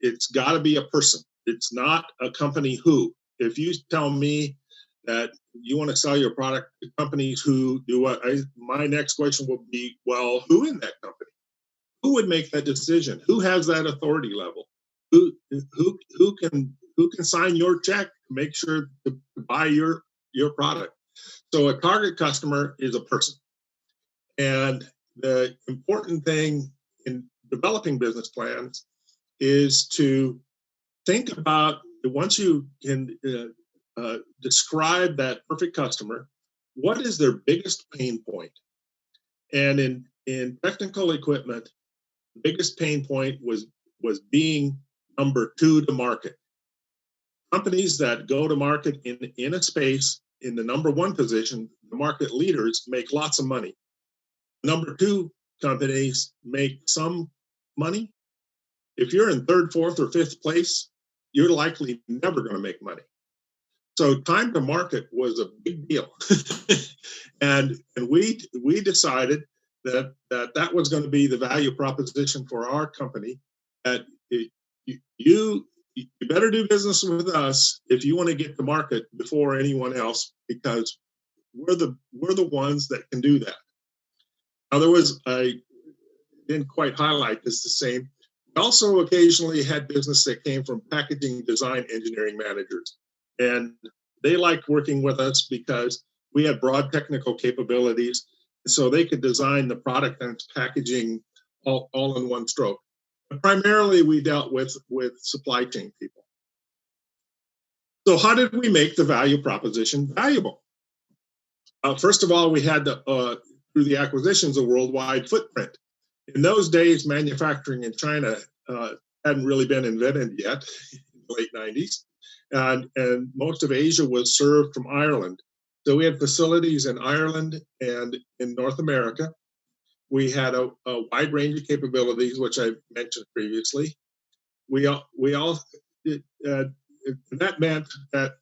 it's got to be a person. It's not a company who. If you tell me that you want to sell your product to companies who do what, my next question will be, well, who in that company? Who would make that decision? Who has that authority level? Who can sign your check to make sure to buy your product? So a target customer is a person. And the important thing in developing business plans is to think about, once you can describe that perfect customer, what is their biggest pain point? And in technical equipment, the biggest pain point was being number 2 to market. Companies that go to market in a space in the number 1 position, the market leaders make lots of money. Number 2 companies make some money. If you're in 3rd, 4th, or 5th place, you're likely never going to make money. So time to market was a big deal. and we decided that was going to be the value proposition for our company, that you better do business with us if you want to get to market before anyone else, because we're the ones that can do that. Now, I didn't quite highlight this the same. We also occasionally had business that came from packaging design engineering managers. And they liked working with us because we had broad technical capabilities. So they could design the product and its packaging all in one stroke. But primarily, we dealt with supply chain people. So how did we make the value proposition valuable? First of all, we had through the acquisitions, a worldwide footprint. In those days, manufacturing in China hadn't really been invented yet, in the late 90s. And most of Asia was served from Ireland. So we had facilities in Ireland and in North America. We had a wide range of capabilities, which I mentioned previously. That meant that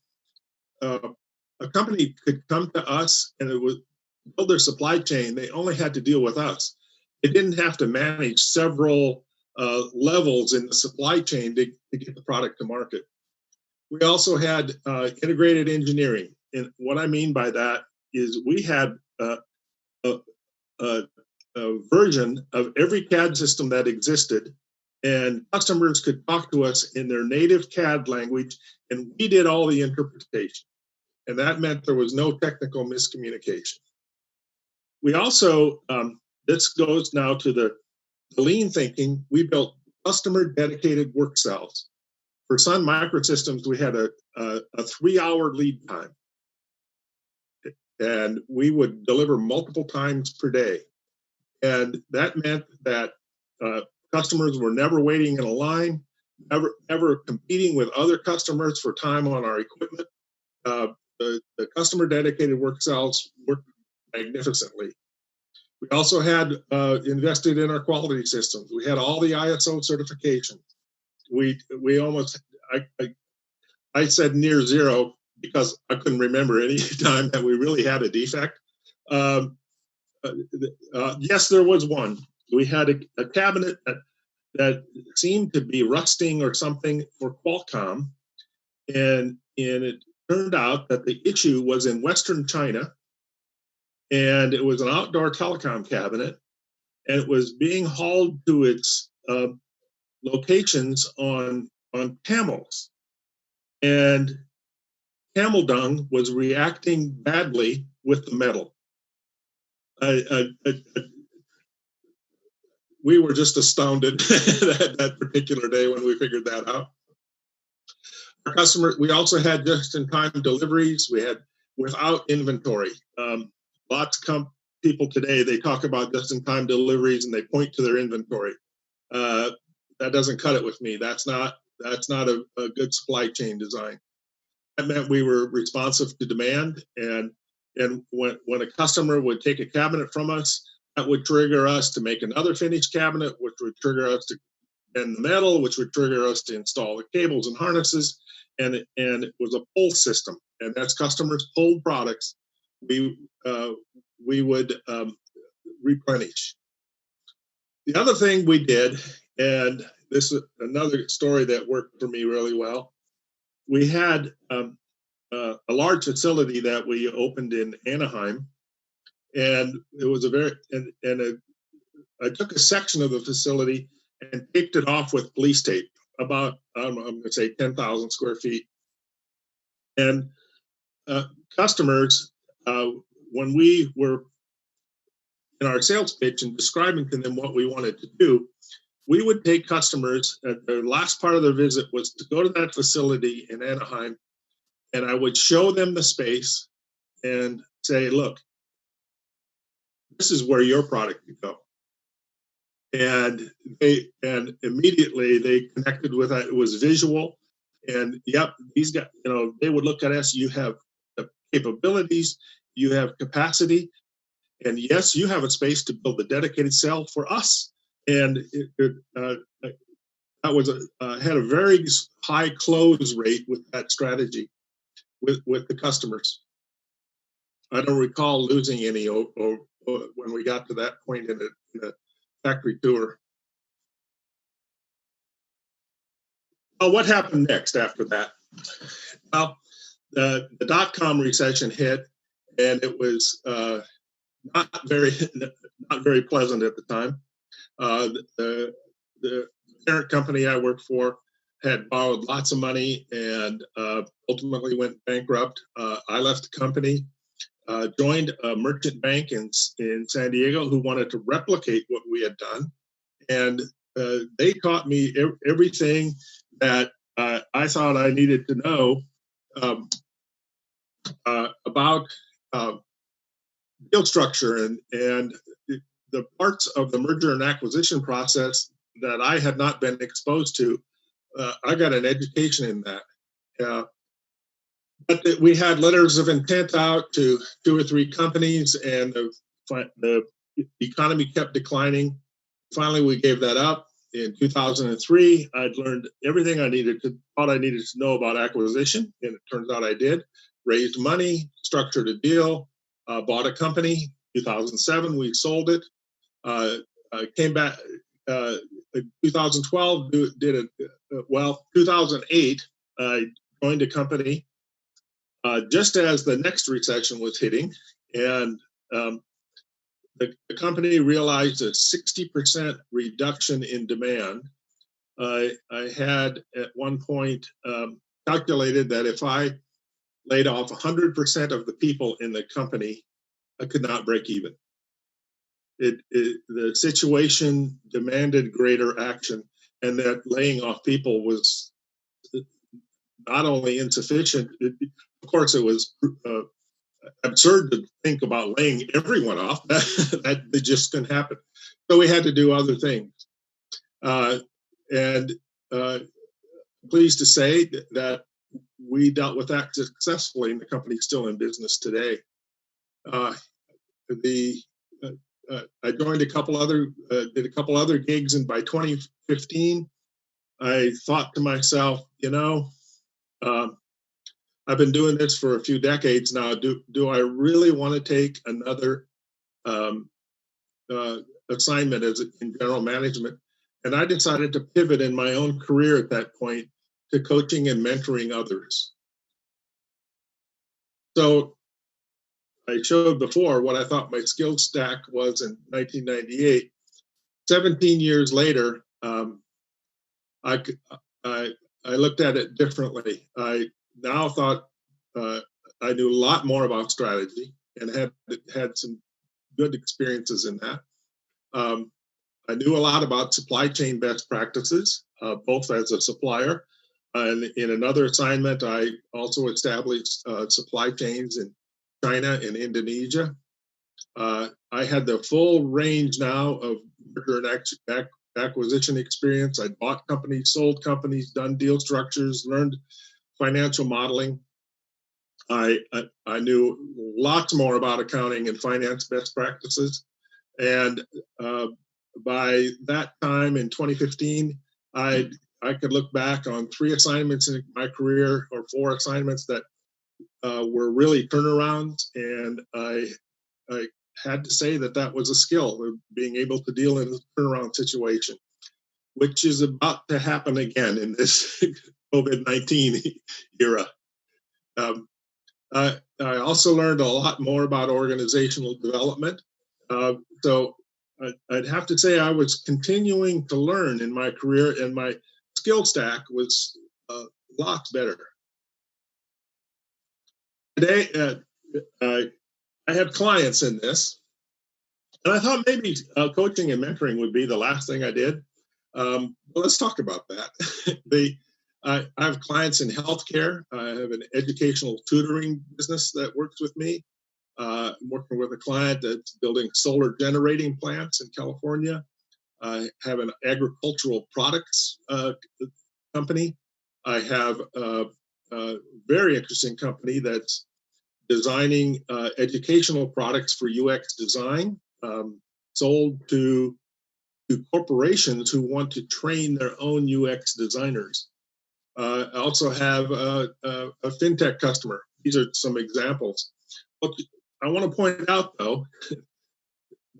a company could come to us and it would build their supply chain. They only had to deal with us. They didn't have to manage several levels in the supply chain to get the product to market. We also had integrated engineering. And what I mean by that is we had a version of every CAD system that existed, and customers could talk to us in their native CAD language, and we did all the interpretation. And that meant there was no technical miscommunication. We also, this goes now to the lean thinking, we built customer dedicated work cells. For Sun Microsystems, we had a 3-hour lead time. And we would deliver multiple times per day. And that meant that customers were never waiting in a line, never competing with other customers for time on our equipment. The customer dedicated work cells worked magnificently. We also had invested in our quality systems. We had all the ISO certifications. We almost, I said near zero because I couldn't remember any time that we really had a defect. Yes, there was one. We had a cabinet that seemed to be rusting or something for Qualcomm, and it turned out that the issue was in Western China, and it was an outdoor telecom cabinet, and it was being hauled to its locations on camels, and camel dung was reacting badly with the metal. We were just astounded that particular day when we figured that out. Our customers, we also had just-in-time deliveries. We had without inventory. Lots of people today, they talk about just-in-time deliveries and they point to their inventory. That doesn't cut it with me. That's not a good supply chain design. That meant we were responsive to demand, and when a customer would take a cabinet from us, that would trigger us to make another finished cabinet, which would trigger us to bend the metal, which would trigger us to install the cables and harnesses, and it was a pull system. And as customers pulled products, we would replenish. The other thing we did, and this is another story that worked for me really well, we had a large facility that we opened in Anaheim, and it was I took a section of the facility and taped it off with police tape, about I'm going to say 10,000 square feet. And customers, when we were in our sales pitch and describing to them what we wanted to do, we would take customers, the last part of their visit was to go to that facility in Anaheim, and I would show them the space and say, look, this is where your product could go. And immediately they connected with it. It was visual. And yep, these guys, they would look at us, you have the capabilities, you have capacity, and yes, you have a space to build a dedicated cell for us. And that was had a very high close rate with that strategy with the customers. I don't recall losing any or when we got to that point in the factory tour. Well, what happened next after that? Well, the dot-com recession hit, and it was not very pleasant at the time. The parent company I worked for had borrowed lots of money and ultimately went bankrupt. I left the company, joined a merchant bank in San Diego who wanted to replicate what we had done, and they taught me everything that I thought I needed to know about deal structure and the parts of the merger and acquisition process that I had not been exposed to. I got an education in that. But we had letters of intent out to 2 or 3 companies, and the economy kept declining. Finally, we gave that up. In 2003, I'd learned everything thought I needed to know about acquisition, and it turns out I did. Raised money, structured a deal, bought a company. 2007, we sold it. Came back. 2012, 2008, I joined a company just as the next recession was hitting, and the company realized a 60% reduction in demand. I had at one point calculated that if I laid off 100% of the people in the company, I could not break even. The situation demanded greater action, and that laying off people was not only insufficient, of course it was absurd to think about laying everyone off. That just couldn't happen. So we had to do other things. And pleased to say that we dealt with that successfully, and the company's still in business today. I joined did a couple other gigs, and by 2015, I thought to myself, I've been doing this for a few decades now. Do I really want to take another assignment in general management? And I decided to pivot in my own career at that point to coaching and mentoring others. So I showed before what I thought my skill stack was in 1998. 17 years later, I looked at it differently. I now thought I knew a lot more about strategy and had some good experiences in that. I knew a lot about supply chain best practices, both as a supplier. And in another assignment, I also established supply chains in China and Indonesia. I had the full range now of merger and acquisition experience. I bought companies, sold companies, done deal structures, learned financial modeling. I knew lots more about accounting and finance best practices. And by that time in 2015, I could look back on 3 assignments in my career, or 4 assignments that were really turnarounds, and I had to say that that was a skill, being able to deal in a turnaround situation, which is about to happen again in this COVID-19 era. I also learned a lot more about organizational development. So I'd have to say I was continuing to learn in my career, and my skill stack was lots better. Today, I have clients in this, and I thought maybe coaching and mentoring would be the last thing I did. Well, let's talk about that. I have clients in healthcare. I have an educational tutoring business that works with me. I'm working with a client that's building solar generating plants in California. I have an agricultural products company. I have a very interesting company that's designing educational products for UX design, sold to corporations who want to train their own UX designers. I also have a fintech customer. These are some examples. But I want to point out, though,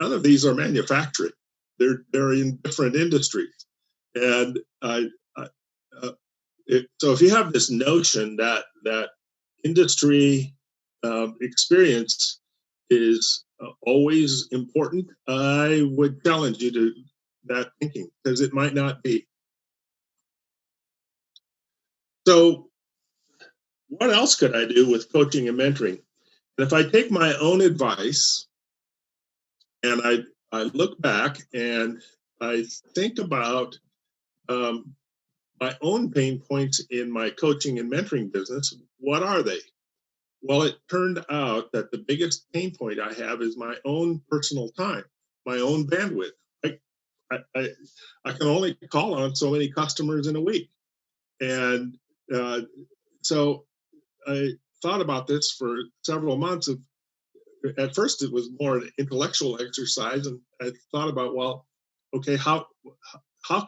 none of these are manufacturing. They're in different industries, and so if you have this notion that industry experience is always important, I would challenge you to that thinking, because it might not be. So what else could I do with coaching and mentoring? And if I take my own advice and I look back and I think about my own pain points in my coaching and mentoring business, what are they? Well, it turned out that the biggest pain point I have is my own personal time, my own bandwidth. I can only call on so many customers in a week. And so I thought about this for several months. At first, it was more an intellectual exercise. And I thought about, well, okay, how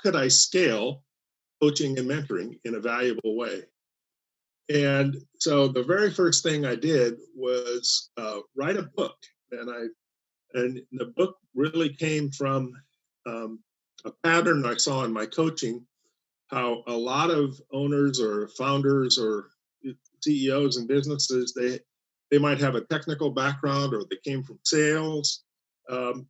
could I scale coaching and mentoring in a valuable way? And so the very first thing I did was write a book, and the book really came from a pattern I saw in my coaching, how a lot of owners or founders or CEOs in businesses, they might have a technical background, or they came from sales, and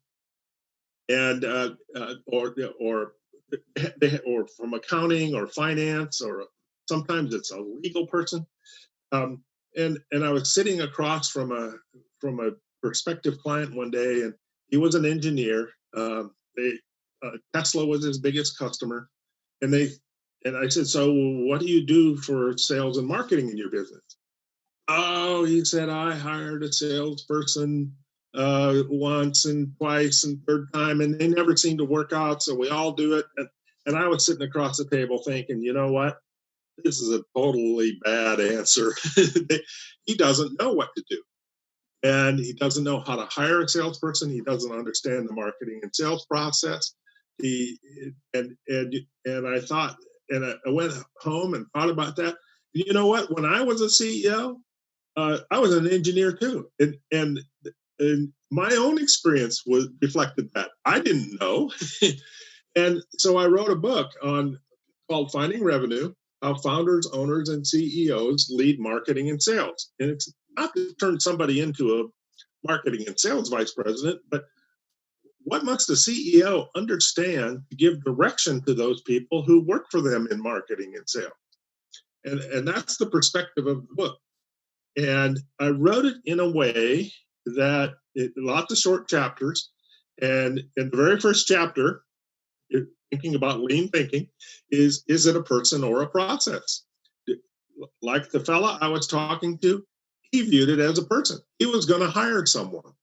or from accounting or finance, or sometimes it's a legal person. And I was sitting across from a prospective client one day, and he was an engineer. Tesla was his biggest customer, and I said, "So what do you do for sales and marketing in your business?" Oh, he said, "I hired a salesperson once and twice and third time, and they never seem to work out, so we all do it." And I was sitting across the table thinking, you know what? This is a totally bad answer. He doesn't know what to do. And he doesn't know how to hire a salesperson. He doesn't understand the marketing and sales process. And I thought, and I went home and thought about that. You know what? When I was a CEO, I was an engineer too. And my own experience reflected that. I didn't know. And so I wrote a book called Finding Revenue: How Founders, Owners, and CEOs Lead Marketing and Sales. And it's not to turn somebody into a marketing and sales vice president, but what must a CEO understand to give direction to those people who work for them in marketing and sales? And that's the perspective of the book. And I wrote it in a way that lots of short chapters. And in the very first chapter, thinking about lean thinking, is it a person or a process? Like the fella I was talking to, he viewed it as a person. He was going to hire someone,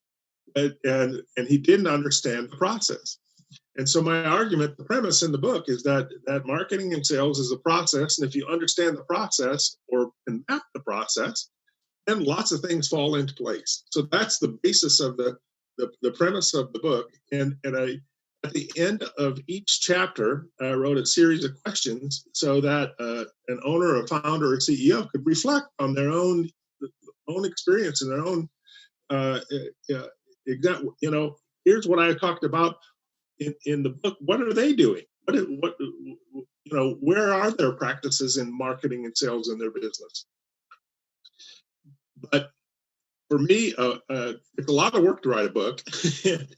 and he didn't understand the process. And so my argument, the premise in the book, is that marketing and sales is a process, and if you understand the process or can map the process, then lots of things fall into place. So that's the basis of the premise of the book. And I, at the end of each chapter, I wrote a series of questions so that an owner, a founder, or CEO could reflect on their own experience and their own here's what I talked about in the book. What are they doing? Where are their practices in marketing and sales in their business? But for me, it's a lot of work to write a book,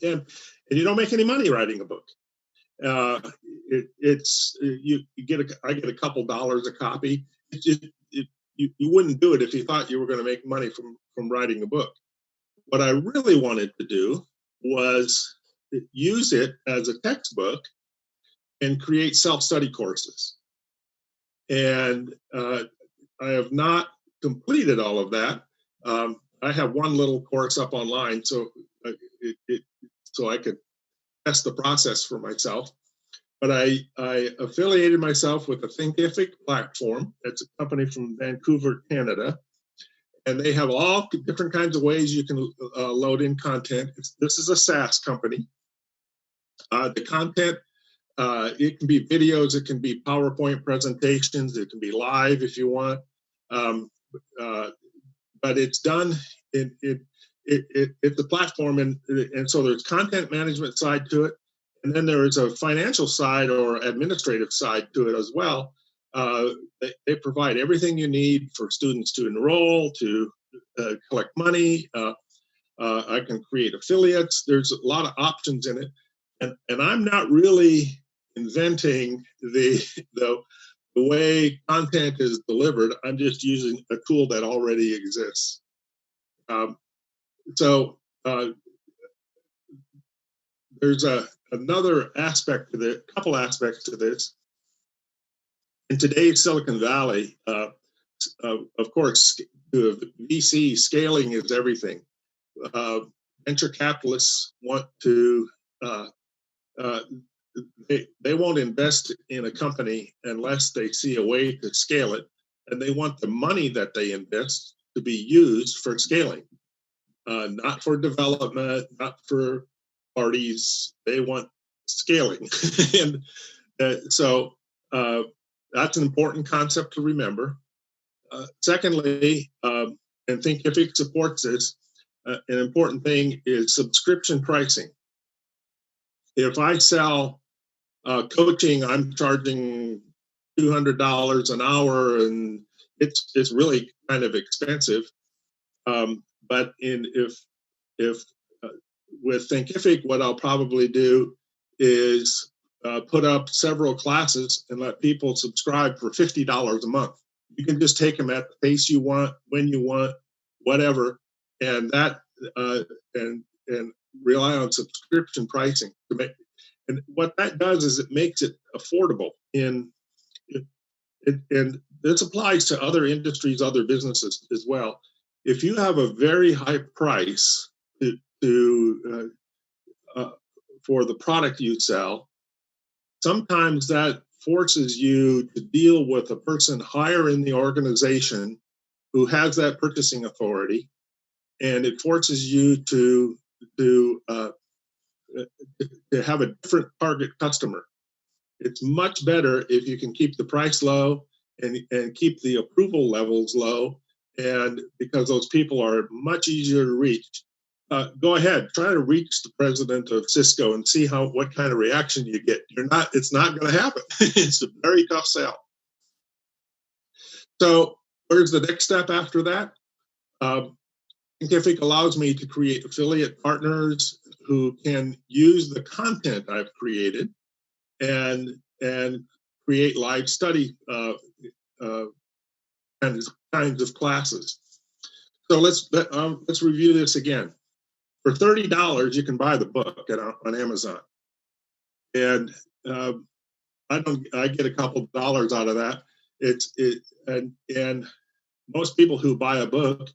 and you don't make any money writing a book. I get a couple dollars a copy. You wouldn't do it if you thought you were going to make money from writing a book. What I really wanted to do was use it as a textbook and create self-study courses. And I have not completed all of that. I have one little course up online, so I could test the process for myself. But I affiliated myself with the Thinkific platform. It's a company from Vancouver, Canada. And they have all different kinds of ways you can load in content. This is a SaaS company. The content, it can be videos, it can be PowerPoint presentations, it can be live if you want. But it's done, it's a platform, and so there's content management side to it. And then there is a financial side or administrative side to it as well. They provide everything you need for students to enroll, to collect money. I can create affiliates. There's a lot of options in it. And I'm not really inventing the way content is delivered. I'm just using a tool that already exists. There's another aspect to this, couple aspects to this. In today's Silicon Valley, of course, the VC scaling is everything. Venture capitalists want to, they won't invest in a company unless they see a way to scale it, and they want the money that they invest to be used for scaling, not for development, not for parties. They want scaling. And so that's an important concept to remember. Secondly, and Thinkific supports this, an important thing is subscription pricing. If I sell coaching, I'm charging $200 an hour, and it's really kind of expensive. But if with Thinkific, what I'll probably do is put up several classes and let people subscribe for $50 a month. You can just take them at the pace you want, when you want, whatever, and that and rely on subscription pricing to make. And what that does is it makes it affordable. And this applies to other industries, other businesses as well. If you have a very high price for the product you sell, sometimes that forces you to deal with a person higher in the organization who has that purchasing authority, and it forces you to have a different target customer. It's much better if you can keep the price low and keep the approval levels low, and because those people are much easier to reach. Go ahead, try to reach the president of Cisco and see what kind of reaction you get. It's not going to happen. It's a very tough sell. So where's the next step after that? Thinkific allows me to create affiliate partners who can use the content I've created and create live study kinds of classes. So let's review this again. For $30, you can buy the book on Amazon, and I get a couple dollars out of that. And most people who buy a book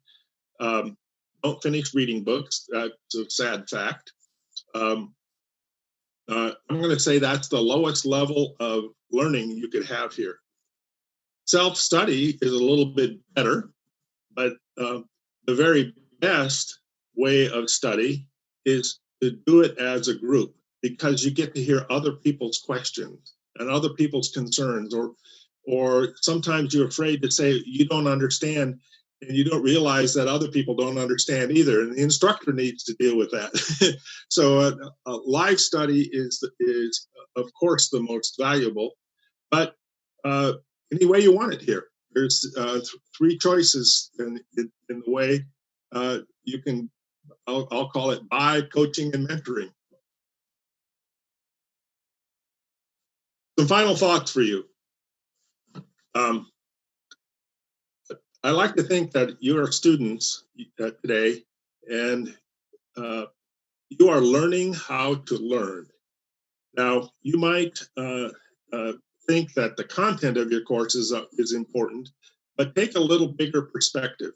don't finish reading books. That's a sad fact. I'm going to say that's the lowest level of learning you could have here. Self-study is a little bit better, but the very best way of study is to do it as a group, because you get to hear other people's questions and other people's concerns, or sometimes you're afraid to say you don't understand, and you don't realize that other people don't understand either, and the instructor needs to deal with that. So a live study is of course the most valuable, but any way you want it here. There's three choices in the way you can. I'll call it buy, coaching, and mentoring. Some final thoughts for you. I like to think that you are students today, and you are learning how to learn. Now, you might think that the content of your course is important, but take a little bigger perspective.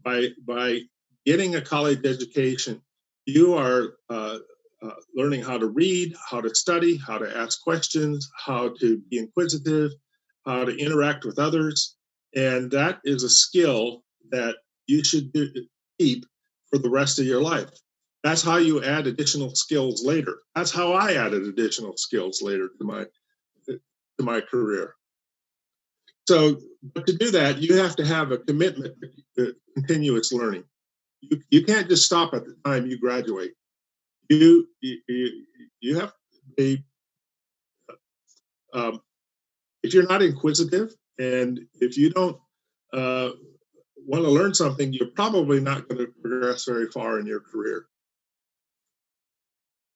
By getting a college education, you are learning how to read, how to study, how to ask questions, how to be inquisitive, how to interact with others. And that is a skill that you should keep for the rest of your life. That's how you add additional skills later. That's how I added additional skills later to my career. So, but to do that, you have to have a commitment to continuous learning. You can't just stop at the time you graduate. You have to be, if you're not inquisitive and if you don't want to learn something, you're probably not going to progress very far in your career.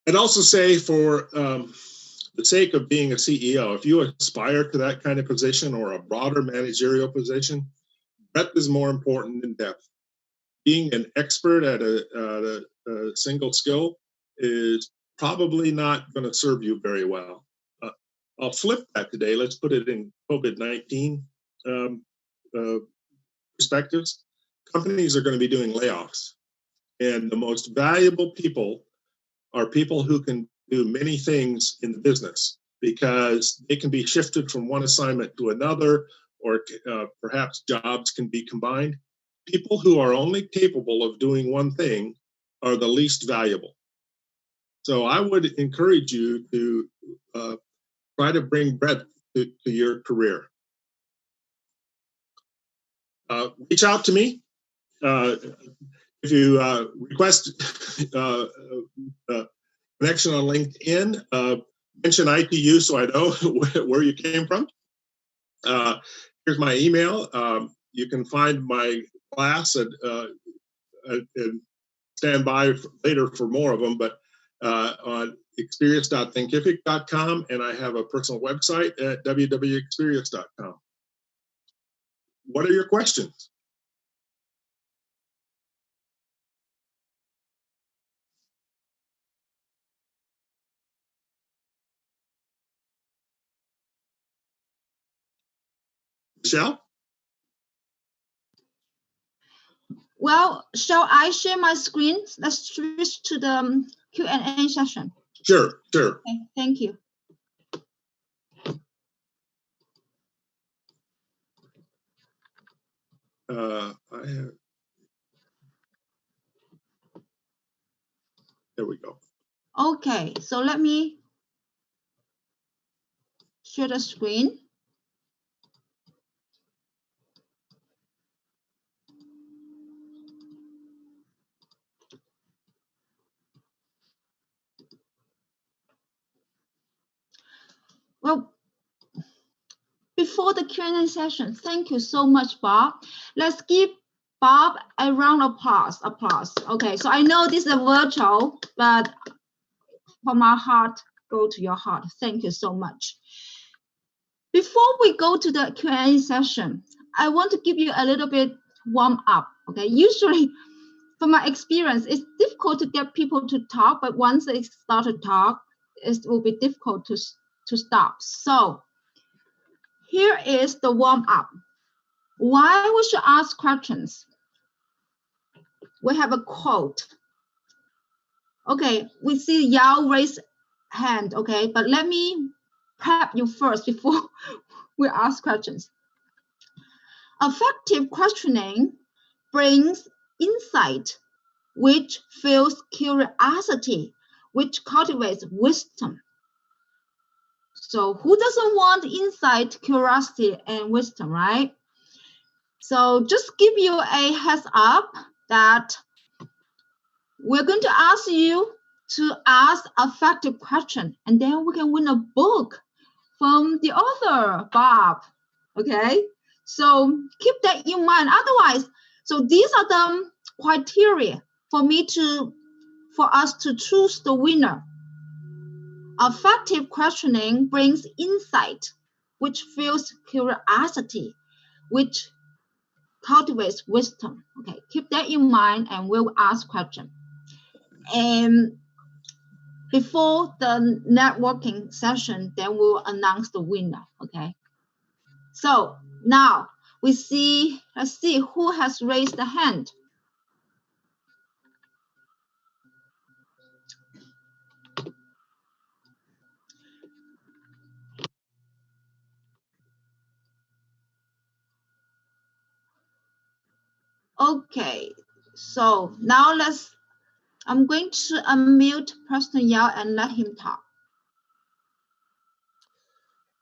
I'd also say, for the sake of being a CEO, if you aspire to that kind of position or a broader managerial position, breadth is more important than depth. Being an expert at a single skill is probably not going to serve you very well. I'll flip that today. Let's put it in COVID-19 perspectives. Companies are going to be doing layoffs, and the most valuable people are people who can do many things in the business, because they can be shifted from one assignment to another, or perhaps jobs can be combined. People who are only capable of doing one thing are the least valuable. So I would encourage you to try to bring breadth to your career. Reach out to me. If you request connection on LinkedIn, mention ITU so I know where you came from. Here's my email. You can find my class and stand by later for more of them, but on experience.thinkific.com, and I have a personal website at www.experience.com. What are your questions? Michelle? Well, shall I share my screen? Let's switch to the Q&A session. Sure. Okay, thank you. I have. There we go. Okay, so let me share the screen. Well, before the Q&A session, thank you so much, Bob. Let's give Bob a round of applause. Okay, so I know this is a virtual, but from my heart, go to your heart. Thank you so much. Before we go to the Q&A session, I want to give you a little bit warm up. Okay, usually, from my experience, it's difficult to get people to talk, but once they start to talk, it will be difficult to stop. So here is the warm up. Why we should ask questions? We have a quote. Okay, we see Yao raise hand. Okay, but let me prep you first before we ask questions. Effective questioning brings insight, which fuels curiosity, which cultivates wisdom. So who doesn't want insight, curiosity, and wisdom, right? So just give you a heads up that we're going to ask you to ask effective question, and then we can win a book from the author, Bob. Okay, so keep that in mind. Otherwise, so these are the criteria for us to choose the winner. Effective questioning brings insight, which fuels curiosity, which cultivates wisdom. Okay, keep that in mind, and we'll ask questions. And before the networking session, then we'll announce the winner. Okay. So now let's see who has raised the hand. Okay, so now I'm going to unmute Preston Yao and let him talk.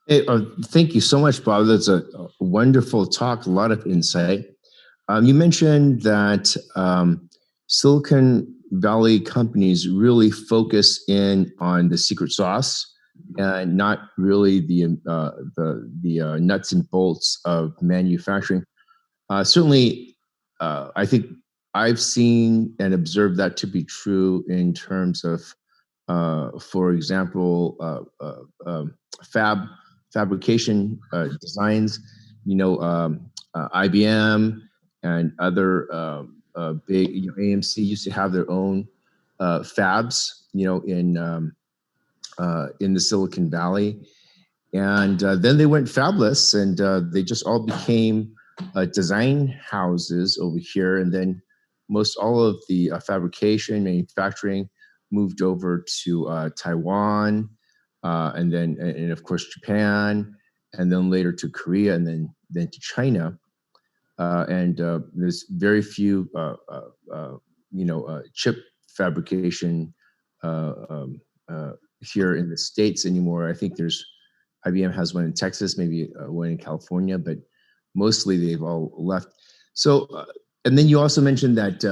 Hey, thank you so much, Bob. That's a wonderful talk, a lot of insight. You mentioned that Silicon Valley companies really focus in on the secret sauce and not really the nuts and bolts of manufacturing. Certainly, I think I've seen and observed that to be true in terms of, for example, fabrication designs. IBM and other big, AMC used to have their own fabs, in the Silicon Valley, and then they went fabless, and they just all became design houses over here, and then most all of the fabrication manufacturing moved over to Taiwan, and then and of course Japan, and then later to Korea, and then to China. And there's very few, chip fabrication here in the States anymore. I think IBM has one in Texas, maybe one in California, but mostly they've all left. So, and then you also mentioned that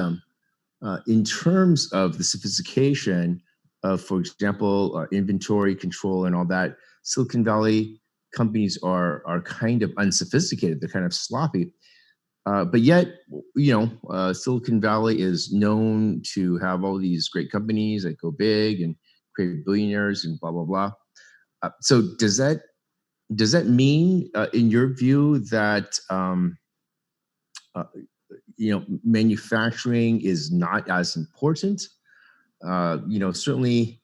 in terms of the sophistication of, for example, inventory control and all that, Silicon Valley companies are kind of unsophisticated. They're kind of sloppy. But yet, Silicon Valley is known to have all these great companies that go big and create billionaires and blah, blah, blah. So does that mean, in your view, that manufacturing is not as important? Certainly,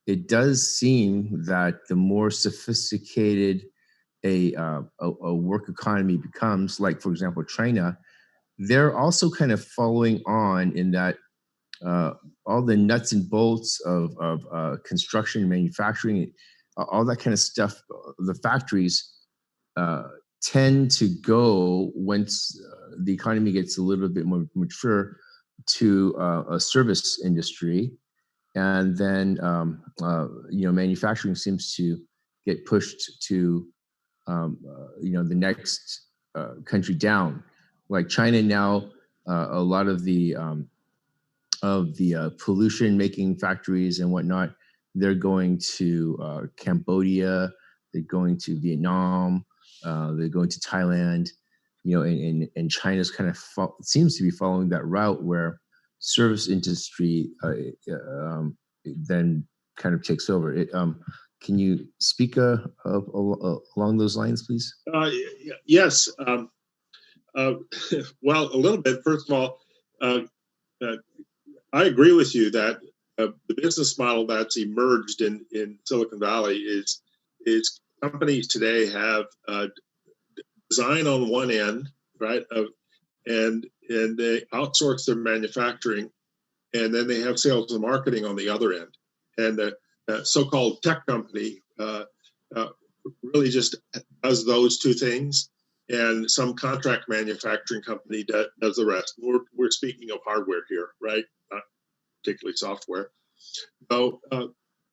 it does seem that the more sophisticated a work economy becomes, like for example China, they're also kind of following on in that all the nuts and bolts of construction, manufacturing, all that kind of stuff, the factories tend to go once the economy gets a little bit more mature to a service industry, and then manufacturing seems to get pushed to the next country down. Like China now, a lot of the pollution making factories and whatnot, they're going to Cambodia, they're going to Vietnam, they're going to Thailand, and China's kind of seems to be following that route where service industry then kind of takes over. Can you speak along those lines, please? Yes. Well, a little bit. First of all, I agree with you that the business model that's emerged in Silicon Valley is companies today have design on one end, right, and they outsource their manufacturing, and then they have sales and marketing on the other end, and the so-called tech company really just does those two things, and some contract manufacturing company does the rest. We're speaking of hardware here, right? Not particularly software. So,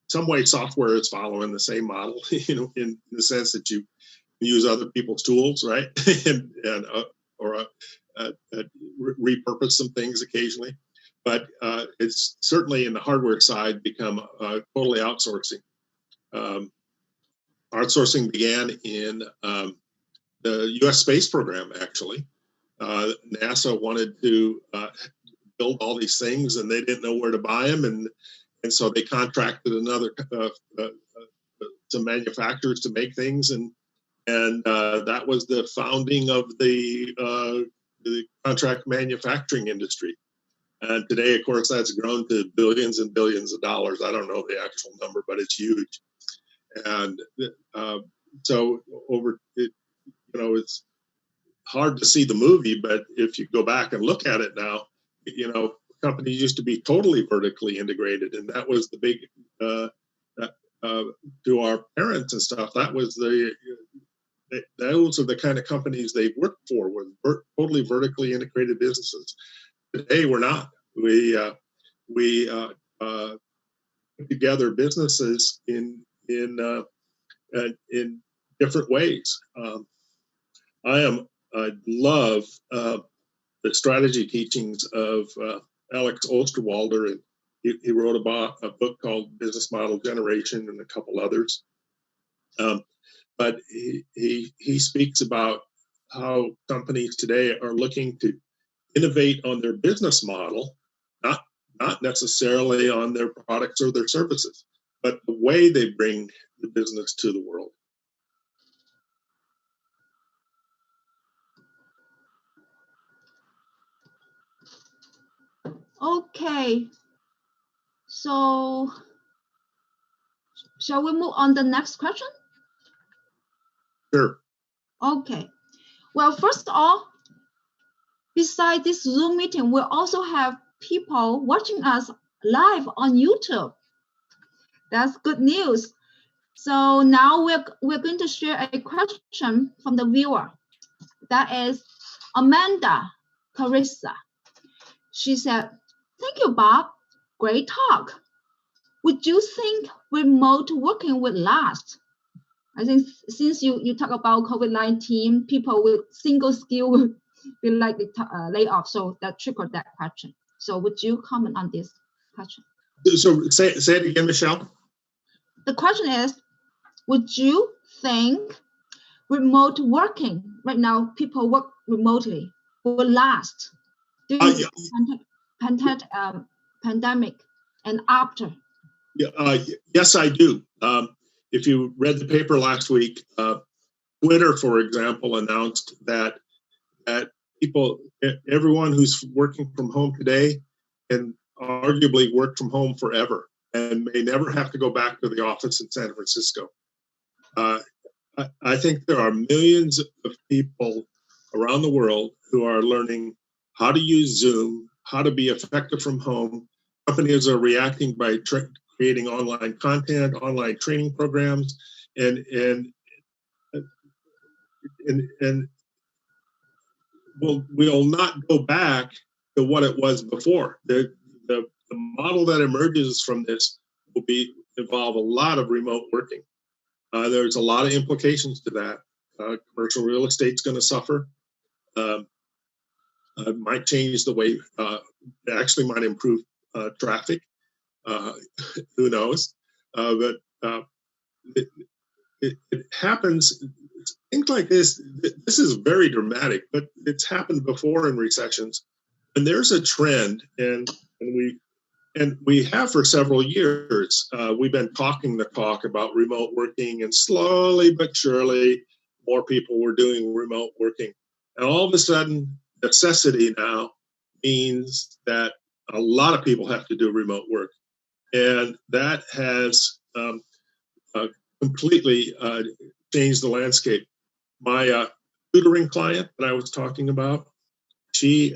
some way software is following the same model, in the sense that you use other people's tools, right? and or repurpose some things occasionally. But it's certainly in the hardware side become totally outsourcing. Outsourcing began in the U.S. space program, actually. NASA wanted to build all these things, and they didn't know where to buy them, and so they contracted some manufacturers to make things, and that was the founding of the contract manufacturing industry. And today, of course, that's grown to billions and billions of dollars. I don't know the actual number, but it's huge. And so it's hard to see the movie, but if you go back and look at it now, companies used to be totally vertically integrated, and that was the big to our parents and stuff. That was those are the kind of companies they worked for, were totally vertically integrated businesses. Today, we're not. We put together businesses in different ways. I love the strategy teachings of Alex Osterwalder, and he wrote about a book called Business Model Generation and a couple others. But he speaks about how companies today are looking to innovate on their business model, not necessarily on their products or their services, but the way they bring the business to the world. Okay, so shall we move on the next question? Sure. Okay, well, first of all, besides this Zoom meeting, we also have people watching us live on YouTube. That's good news. So now we're going to share a question from the viewer. That is Amanda Carissa. She said, "Thank you, Bob. Great talk. Would you think remote working would last?" I think since you talk about COVID-19, people with single skill will be likely lay off. So that triggered that question. So would you comment on this question? So say it again, Michelle. The question is, would you think remote working, right now people work remotely, will last during the pandemic and after? Yes, I do. If you read the paper last week, Twitter, for example, announced that everyone who's working from home today can arguably work from home forever and may never have to go back to the office in San Francisco. I think there are millions of people around the world who are learning how to use Zoom, how to be effective from home. Companies are reacting by creating online content, online training programs, and we'll not go back to what it was before. The model that emerges from this will involve a lot of remote working. There's a lot of implications to that. Commercial real estate's going to suffer. Might change the way, it actually might improve traffic. Who knows? But it happens. Things like this is very dramatic, but it's happened before in recessions. And there's a trend, and we have for several years. We've been talking the talk about remote working, and slowly but surely, more people were doing remote working. And all of a sudden, necessity now means that a lot of people have to do remote work. And that has completely changed the landscape. My tutoring client that I was talking about, she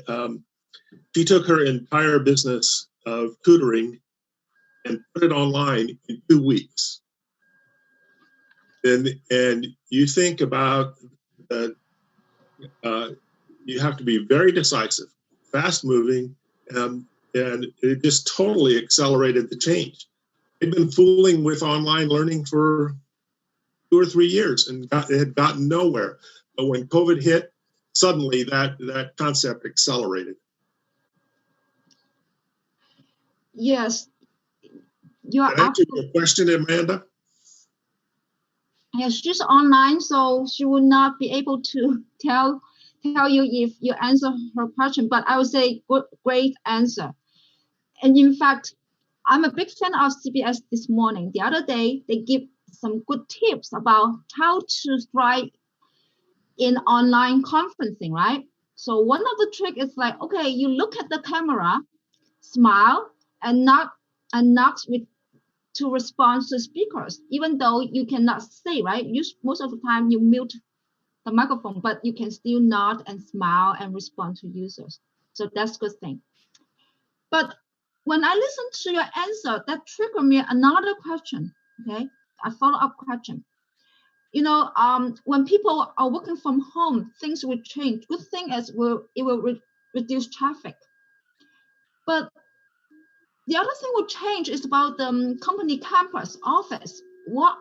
took her entire business of tutoring and put it online in 2 weeks. And you think about that, you have to be very decisive, fast moving, and it just totally accelerated the change. They'd been fooling with online learning for 2 or 3 years and it had gotten nowhere. But when COVID hit, suddenly that concept accelerated. Yes, you are Can I answer absolutely. your question, Amanda? Yes, she's online, so she will not be able to tell you if you answer her question. But I would say great answer. And in fact, I'm a big fan of CBS this morning. The other day, they give some good tips about how to thrive in online conferencing, right? So one of the trick is like, okay, you look at the camera, smile, and nod with to respond to speakers, even though you cannot say, right? Most of the time you mute the microphone, but you can still nod and smile and respond to users. So that's a good thing. But when I listen to your answer, that triggered me another question, okay? A follow-up question. You know, when people are working from home, things will change. Good thing is it will reduce traffic. But the other thing will change is about the company campus office. What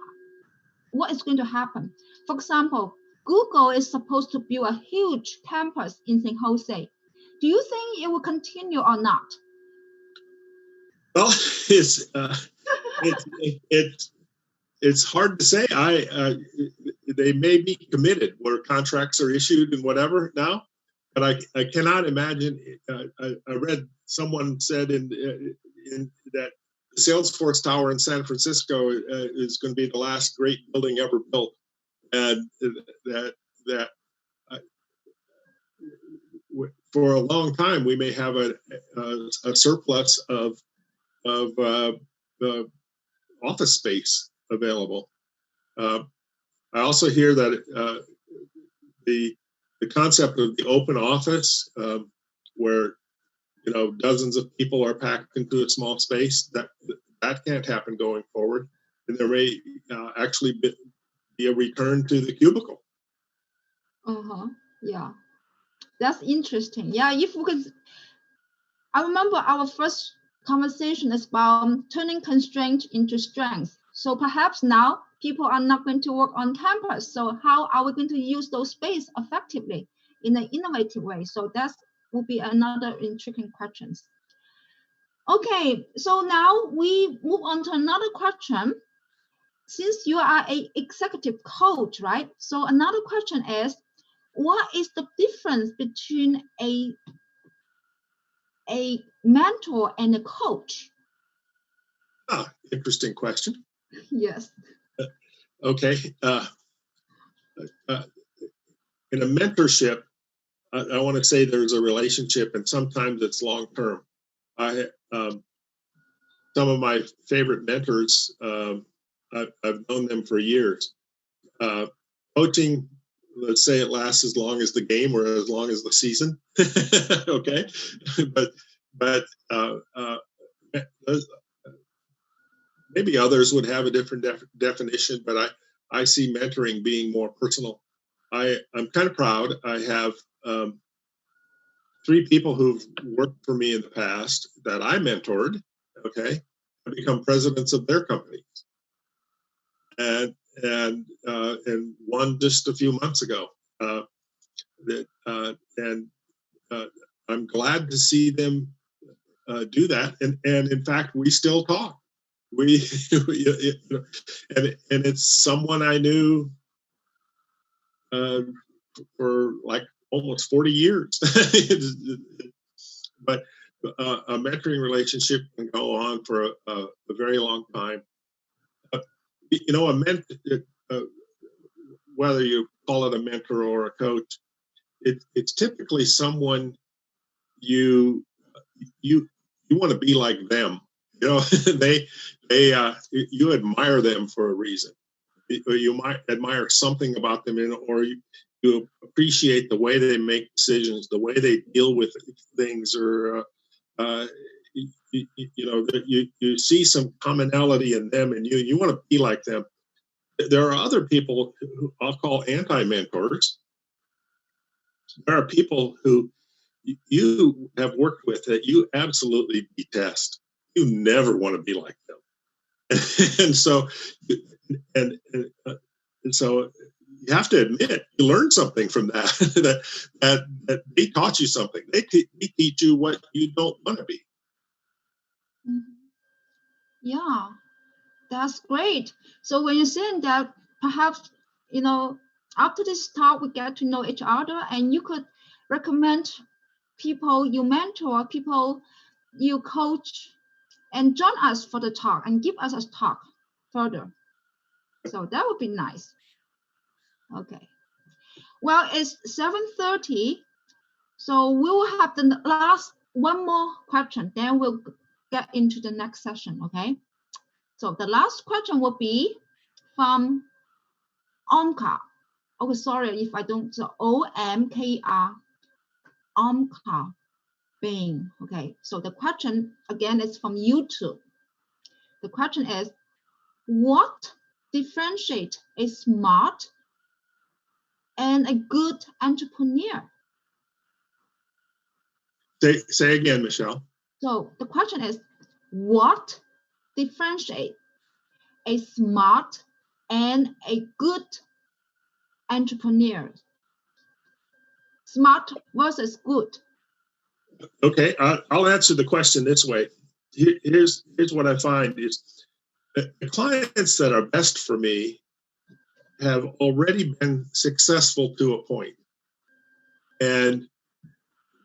is going to happen? For example, Google is supposed to build a huge campus in San Jose. Do you think it will continue or not? Well, it's hard to say. They may be committed where contracts are issued and whatever now, but I cannot imagine. I read someone said in that the Salesforce Tower in San Francisco is going to be the last great building ever built, and that for a long time we may have a surplus of office space available. I also hear that the concept of the open office, where dozens of people are packed into a small space, that can't happen going forward, and there may actually be a return to the cubicle. Yeah, that's interesting. Yeah, if we could, I remember our first conversation is about turning constraint into strength. So perhaps now people are not going to work on campus. So how are we going to use those space effectively in an innovative way? So that will be another intriguing questions. Okay, so now we move on to another question. Since you are an executive coach, right? So another question is, what is the difference between a mentor and a coach? Interesting question. Yes. Okay. In a mentorship, I want to say there's a relationship, and sometimes it's long term. Some of my favorite mentors, I've known them for years. Coaching, let's say it lasts as long as the game or as long as the season. Okay, but maybe others would have a different definition. But I see mentoring being more personal. I'm kind of proud. I have 3 people who've worked for me in the past that I mentored. Okay, and become presidents of their companies, and one just a few months ago. I'm glad to see them do that, and in fact, we still talk. We, and it's someone I knew for like almost 40 years. But a mentoring relationship can go on for a very long time. Whether you call it a mentor or a coach, it's typically someone you want to be like them. You admire them for a reason. You might admire something about them, or you appreciate the way they make decisions, the way they deal with things, or you see some commonality in them, and you want to be like them. There are other people who I'll call anti-mentors. There are people who you have worked with that you absolutely detest. You never want to be like them. And so you have to admit you learned something from that. that they taught you something. They teach you what you don't want to be. Yeah, that's great. So when you're saying that, perhaps, after this talk, we get to know each other, and you could recommend people you mentor, people you coach, and join us for the talk and give us a talk further. So that would be nice. Okay. Well, it's 7:30, so we will have the last one more question, then we'll get into the next session, okay? So the last question will be from Omkar. Okay, sorry if I don't, so OMKR, Omkar Bain. Okay, so the question again is from YouTube. The question is, what differentiates a smart and a good entrepreneur? Say again, Michelle. So the question is, what differentiates a smart and a good entrepreneur? Smart versus good. Okay, I'll answer the question this way. Here's what I find is the clients that are best for me have already been successful to a point, and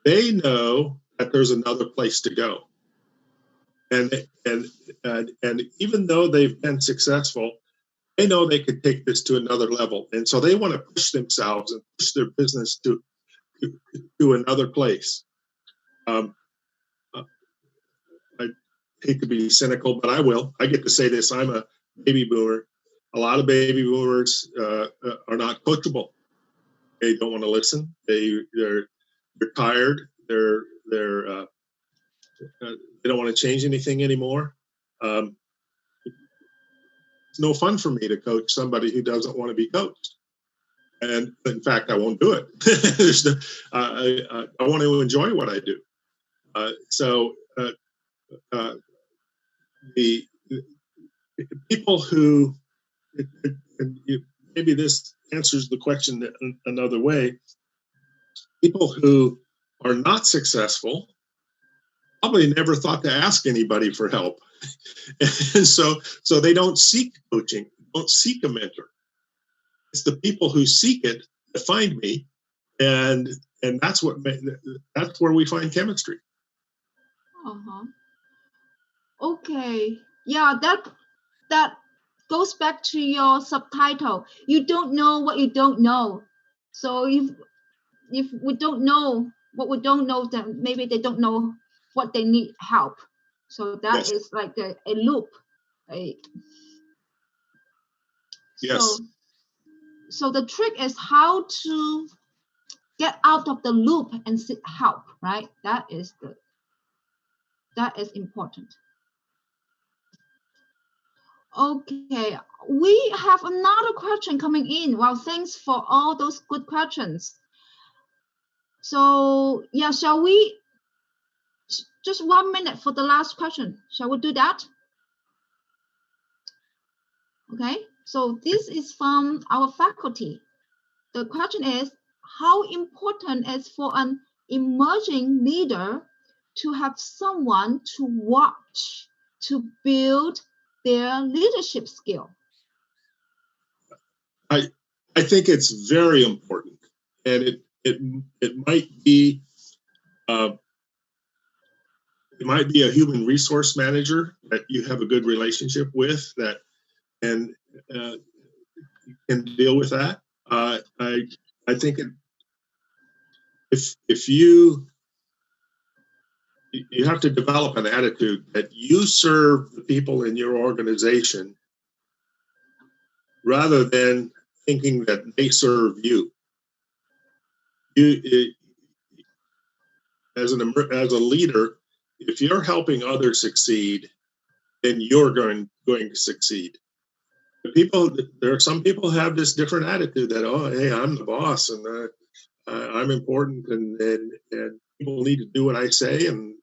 they know that there's another place to go. And even though they've been successful, they know they could take this to another level, and so they want to push themselves and push their business to another place. I hate to be cynical, but I will. I get to say this. I'm a baby boomer. A lot of baby boomers are not coachable. They don't want to listen. They're tired. They don't want to change anything anymore. It's no fun for me to coach somebody who doesn't want to be coached. And in fact, I won't do it. I want to enjoy what I do. The people who, maybe this answers the question another way, people who are not successful probably never thought to ask anybody for help. And so they don't seek coaching, don't seek a mentor. It's the people who seek it that find me, and that's where we find chemistry. Okay, yeah, that goes back to your subtitle. You don't know what you don't know. So if we don't know what we don't know, then maybe they don't know what they need help. So that Yes. is like a loop. Yes. So the trick is how to get out of the loop and seek help, right? That is important. Okay, we have another question coming in. Well, thanks for all those good questions. So yeah, shall we just 1 minute for the last question? Shall we do that? Okay, so this is from our faculty. The question is, how important is for an emerging leader to have someone to watch to build their leadership skill? I think it's very important, and it might be a human resource manager that you have a good relationship with that and can deal with that. I think if you have to develop an attitude that you serve the people in your organization rather than thinking that they serve you. As a leader, if you're helping others succeed, then you're going to succeed. There are some people have this different attitude that, oh, hey, I'm the boss and I'm important and people need to do what I say, and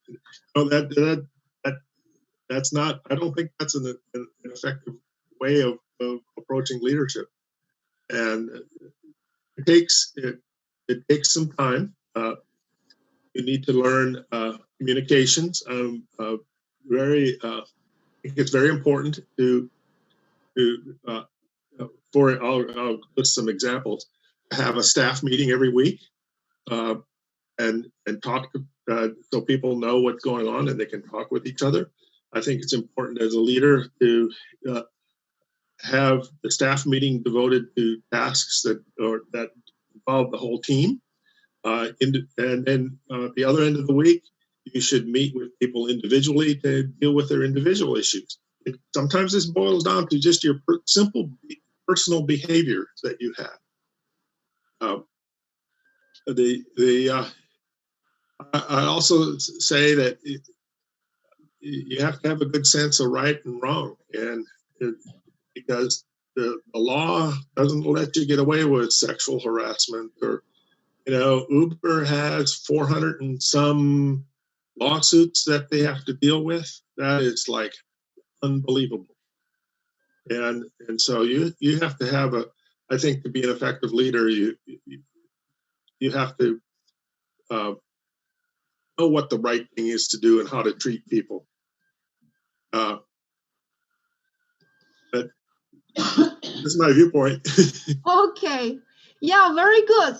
that's not. I don't think that's an effective way of approaching leadership. and it takes some time. You need to learn communications. I think it's very important to I'll list some examples. Have a staff meeting every week, and talk so people know what's going on and they can talk with each other. I think it's important as a leader to have the staff meeting devoted to tasks that involve the whole team. And then at the other end of the week, you should meet with people individually to deal with their individual issues. Sometimes this boils down to just your simple personal behavior that you have. I also say that you have to have a good sense of right and wrong, and because the law doesn't let you get away with sexual harassment, or Uber has 400 and some lawsuits that they have to deal with. That is like unbelievable, and so you have to have I think to be an effective leader, you have to know what the right thing is to do and how to treat people. But that's my viewpoint. Okay. Yeah, very good.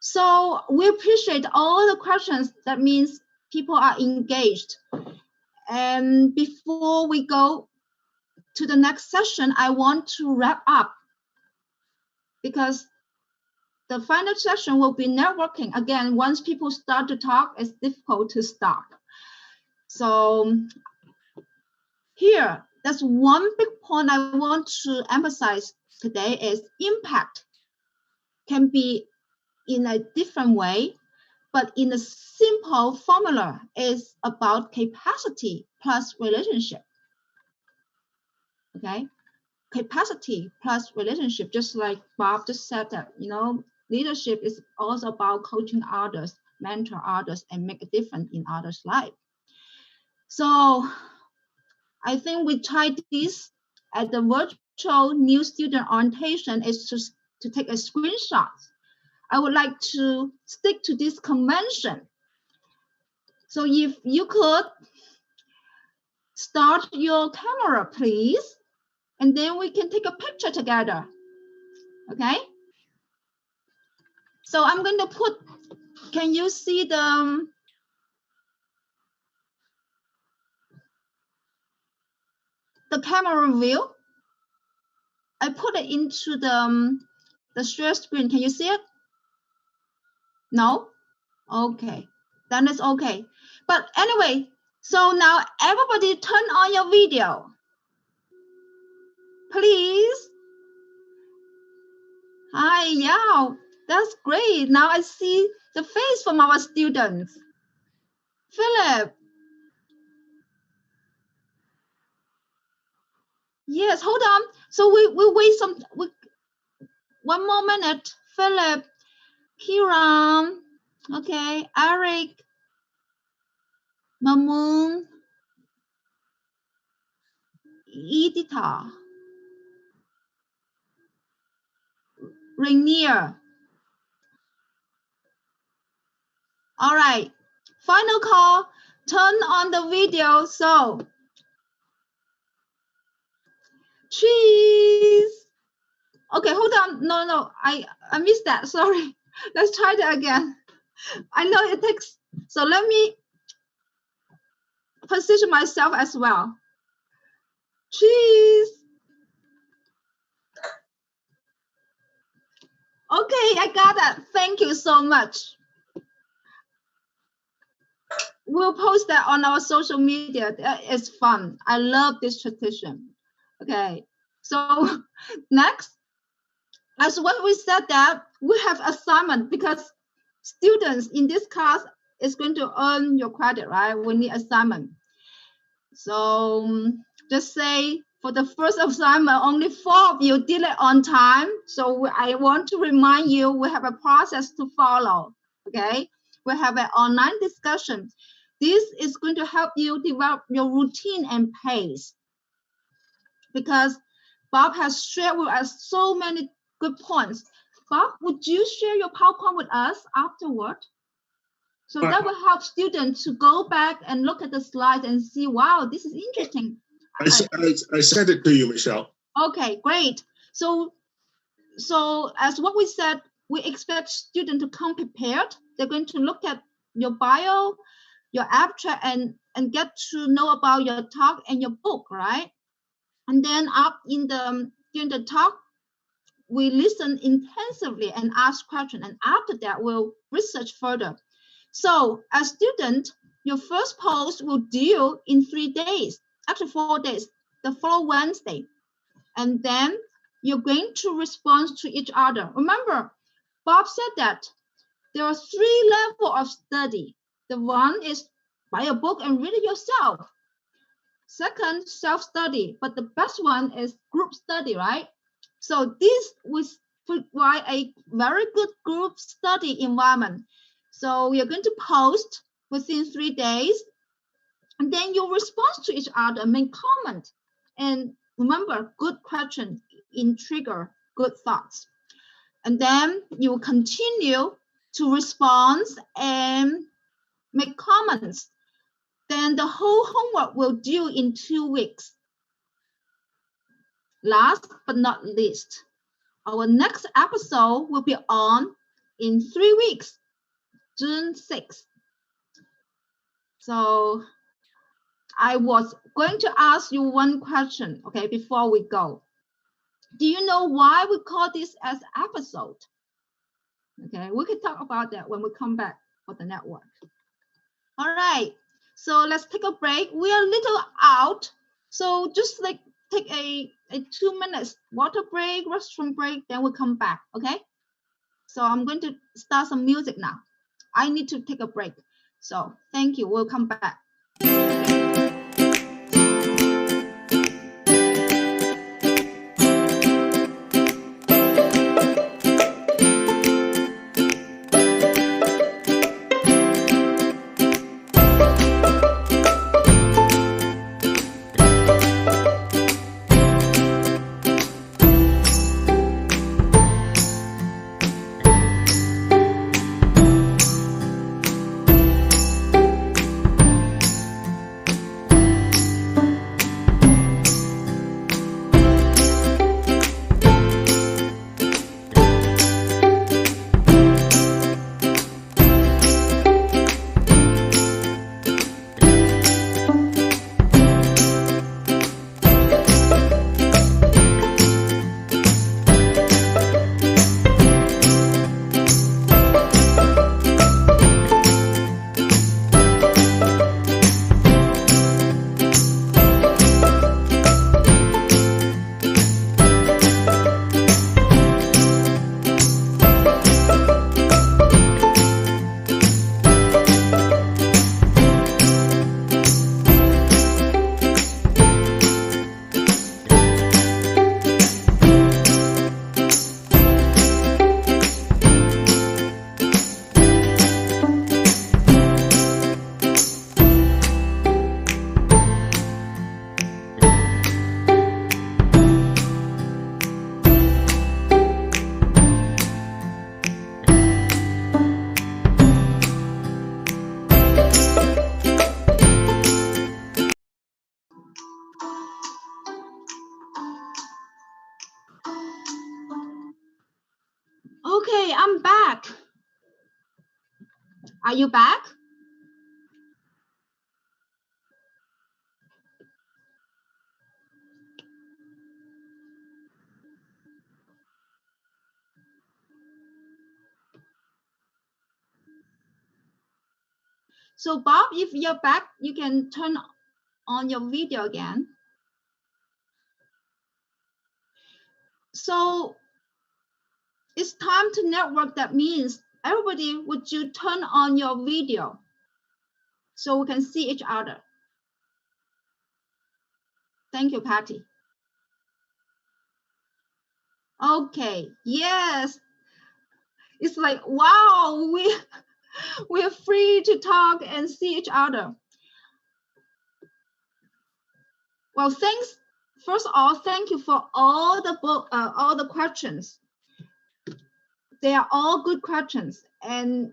So we appreciate all the questions. That means people are engaged. And before we go to the next session, I want to wrap up, because the final session will be networking. Again, once people start to talk, it's difficult to stop. So here, that's one big point I want to emphasize today is impact can be in a different way, but in a simple formula is about capacity plus relationship. Okay, capacity plus relationship, just like Bob just said that, leadership is also about coaching others, mentor others, and make a difference in others' life. So I think we tried this at the virtual new student orientation is to take a screenshot. I would like to stick to this convention. So if you could start your camera, please, and then we can take a picture together. Okay? So I'm going to put, can you see the camera view? I put it into the share screen. Can you see it? No? Okay, then it's okay. But anyway, so now everybody turn on your video. Please. Hi, yeah, that's great. Now I see the face from our students. Philip. Yes, hold on. So we wait one more minute. Philip, Kiran, okay, Eric, Mamoon, Edita, Rainier. All right, final call. Turn on the video. So, cheese. Okay, hold on. No, I missed that. Sorry. Let's try that again. I know it takes. So let me position myself as well. Cheese. Okay, I got that. Thank you so much. We'll post that on our social media. It's fun. I love this tradition. Okay, so next, as what we said that we have assignment because students in this class is going to earn your credit, right? We need assignment. So just say for the first assignment, only 4 of you did it on time. So I want to remind you, we have a process to follow, okay? We have an online discussion. This is going to help you develop your routine and pace, because Bob has shared with us so many Good points. Bob, would you share your PowerPoint with us afterward? So that will help students to go back and look at the slides and see, wow, this is interesting. I sent it to you, Michelle. Okay, great. So as what we said, we expect students to come prepared. They're going to look at your bio, your abstract, and get to know about your talk and your book, right? And then during the talk, we listen intensively and ask questions. And after that, we'll research further. So as student, your first post will due in 3 days, actually 4 days, the following Wednesday. And then you're going to respond to each other. Remember, Bob said that there are 3 levels of study. The one is buy a book and read it yourself. Second, self-study, but the best one is group study, right? So this will provide a very good group study environment. So we are going to post within 3 days, and then you respond to each other, make comment, and remember, good question trigger good thoughts. And then you will continue to respond and make comments. Then the whole homework will due in 2 weeks. Last but not least, our next episode will be on in 3 weeks, June 6th. So I was going to ask you one question, okay, before we go. Do you know why we call this as episode? Okay, we can talk about that when we come back for the network. All right, so let's take a break. We are a little out, so just like take a 2 minutes water break, restroom break, then we'll come back, okay? So I'm going to start some music now. I need to take a break. So thank you, we'll come back. Okay, I'm back. Are you back? So Bob, if you're back, you can turn on your video again. So it's time to network. That means everybody, would you turn on your video so we can see each other? Thank you, Patty. Okay, yes. It's like, wow, we're free to talk and see each other. Well, thanks. First of all, thank you for all the questions. they are all good questions, and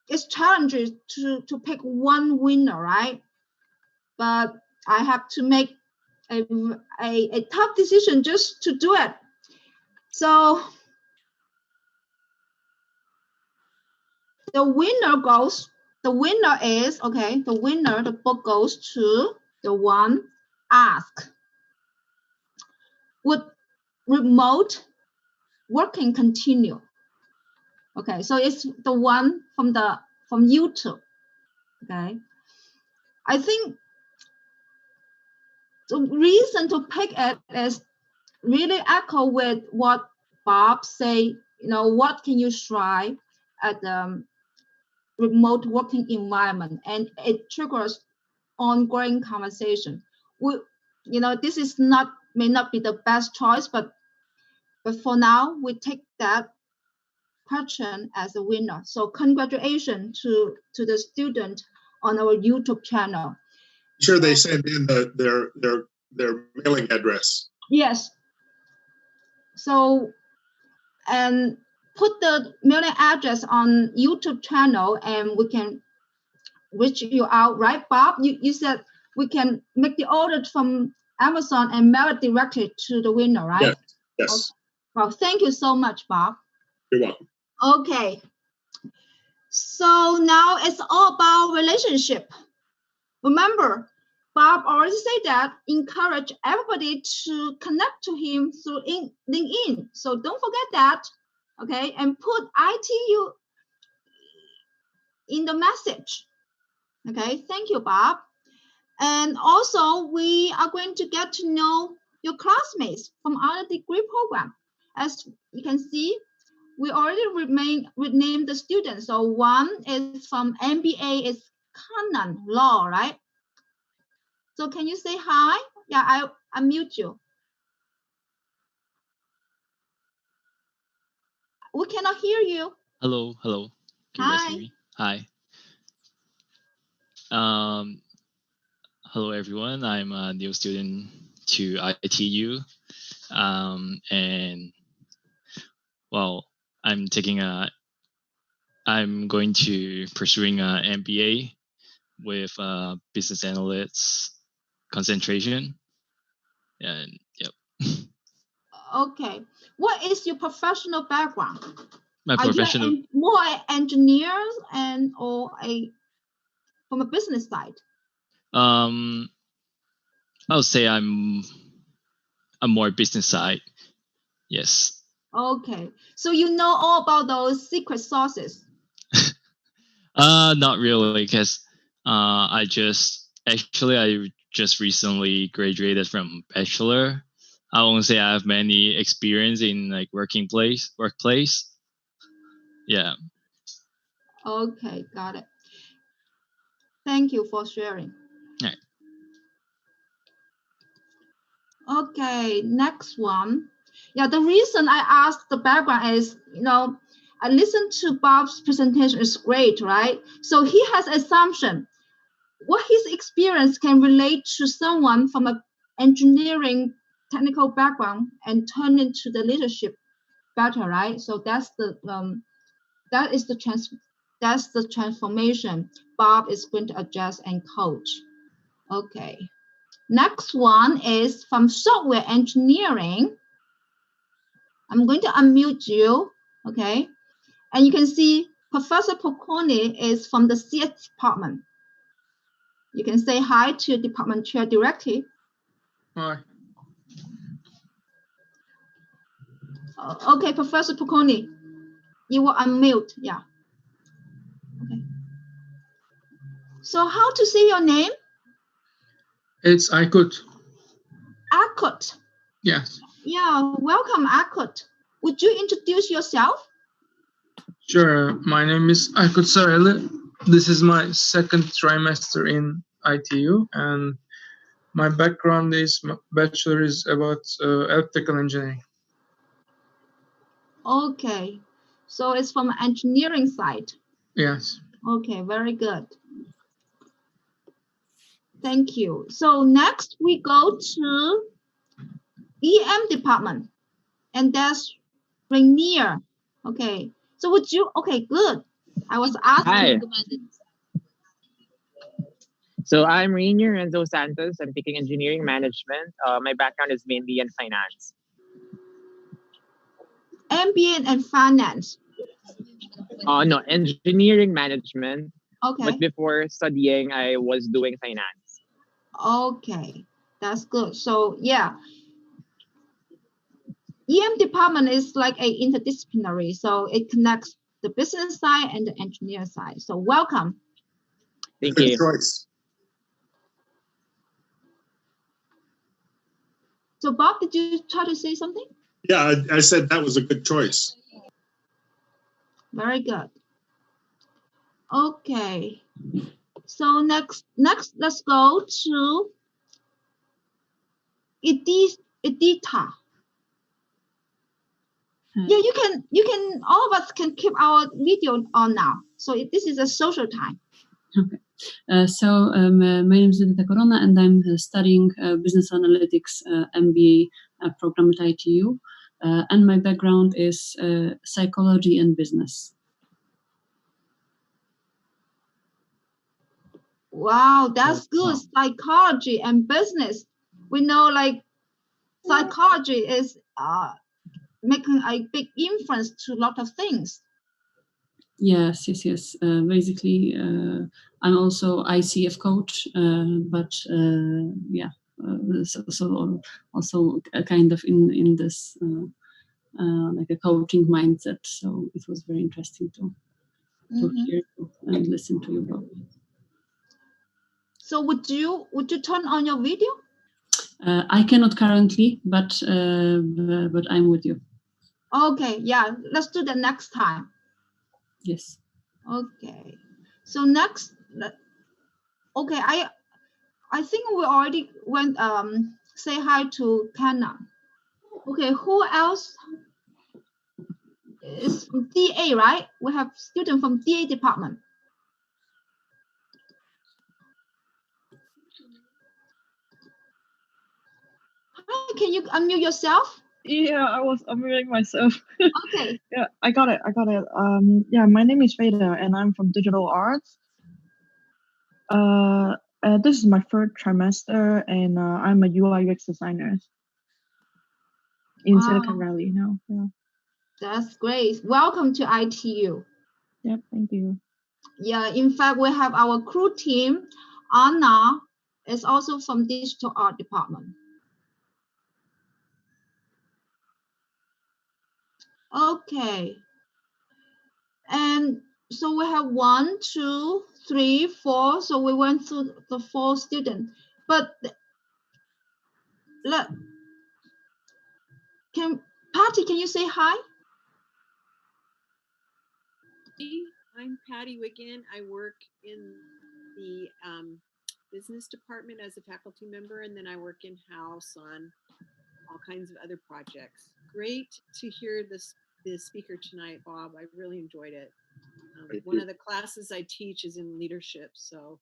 it's challenging to pick one winner, right? But I have to make a tough decision just to do it. So the winner is, okay, the book goes to the one asked, would remote working continue? Okay, so it's the one from YouTube. Okay, I think the reason to pick it is really echo with what Bob say. What can you try at the remote working environment, and it triggers ongoing conversation. This is may not be the best choice, but for now we take that question as a winner. So congratulations to the student on our YouTube channel. Sure, they send in their mailing address. Yes. So, and put the mailing address on YouTube channel, and we can reach you out, right, Bob? You said we can make the order from Amazon and mail it directly to the winner, right? Yes. Okay. Well, thank you so much, Bob. You're welcome. Okay. So now it's all about relationship. Remember, Bob already said that encourage everybody to connect to him through LinkedIn. So don't forget that, okay? And put ITU in the message. Okay, thank you, Bob. And also, we are going to get to know your classmates from other degree program. As you can see, we already renamed the students. So one is from MBA, is Canon Law, right? So can you say hi? Yeah, I unmute you. We cannot hear you. Hello. Can you guys hear me? Hi. Hello everyone. I'm a new student to ITU, and well, I'm going to pursuing an MBA with business analysts concentration, and yep. Okay, what is your professional background? My professional, more engineers or from a business side? I would say I'm more business side. Yes. Okay, so you know all about those secret sauces? Not really, because I just recently graduated from bachelor. I won't say I have many experience in like workplace. Yeah. Okay, got it. Thank you for sharing. All right. Okay, next one. Yeah, the reason I asked the background is, I listened to Bob's presentation is great, right? So he has assumption what his experience can relate to someone from an engineering technical background and turn into the leadership better, right? So that's the transformation Bob is going to adjust and coach. Okay. Next one is from software engineering. I'm going to unmute you, okay? And you can see Professor Pocconi is from the CS department. You can say hi to your department chair directly. Hi. Okay, Professor Pocconi, you will unmute, yeah. Okay. So how to say your name? It's Aykut. Aykut. Yes. Yeah, welcome, Aykut. Would you introduce yourself? Sure. My name is Aykut Sareli. This is my second trimester in ITU, and my background is bachelor is about electrical engineering. Okay, so it's from engineering side. Yes. Okay, very good. Thank you. So next we go to EM department, and that's Rainier. Okay. So would you? Okay, good. I was asking. Hi. So I'm Rainier Renzo Santos. I'm taking engineering management. My background is mainly in finance. MBA and finance. No, engineering management. Okay. But before studying, I was doing finance. Okay, that's good. So yeah, EM department is like a interdisciplinary, so it connects the business side and the engineer side. So welcome. Thank Good you. choice. So Bob, did you try to say something? Yeah, I said that was a good choice. Very good. Okay. So next, let's go to Edita. Yeah, you can. All of us can keep our video on now. So this is a social time. Okay. My name is Edita Corona, and I'm studying business analytics MBA program at ITU. And my background is psychology and business. Wow, that's good. Psychology and business. We know like psychology is making a big influence to a lot of things. Yes. Basically, I'm also ICF coach, but yeah, so also a kind of in this like a coaching mindset. So it was very interesting to hear and listen to you both. So would you turn on your video? I cannot currently, but I'm with you. Okay, yeah, let's do that next time. Yes. Okay, so next, okay, I think we already went say hi to Kana. Okay, who else is from DA, right? We have student from DA department. Hi, can you unmute yourself? Yeah, I was unmuting myself. Okay. Yeah, I got it. Yeah, my name is Veda, and I'm from digital arts. This is my third trimester, and I'm a UI UX designer in Silicon Valley now. Yeah. That's great. Welcome to ITU. Yep, thank you. Yeah, in fact, we have our crew team. Anna is also from digital art department. Okay. And so we have 1, 2, 3, 4. So we went through the 4 students. But Patty, can you say hi? I'm Patty Wiggin. I work in the business department as a faculty member, and then I work in-house on all kinds of other projects. Great to hear the speaker tonight, Bob. I really enjoyed it. One of the classes I teach is in leadership, so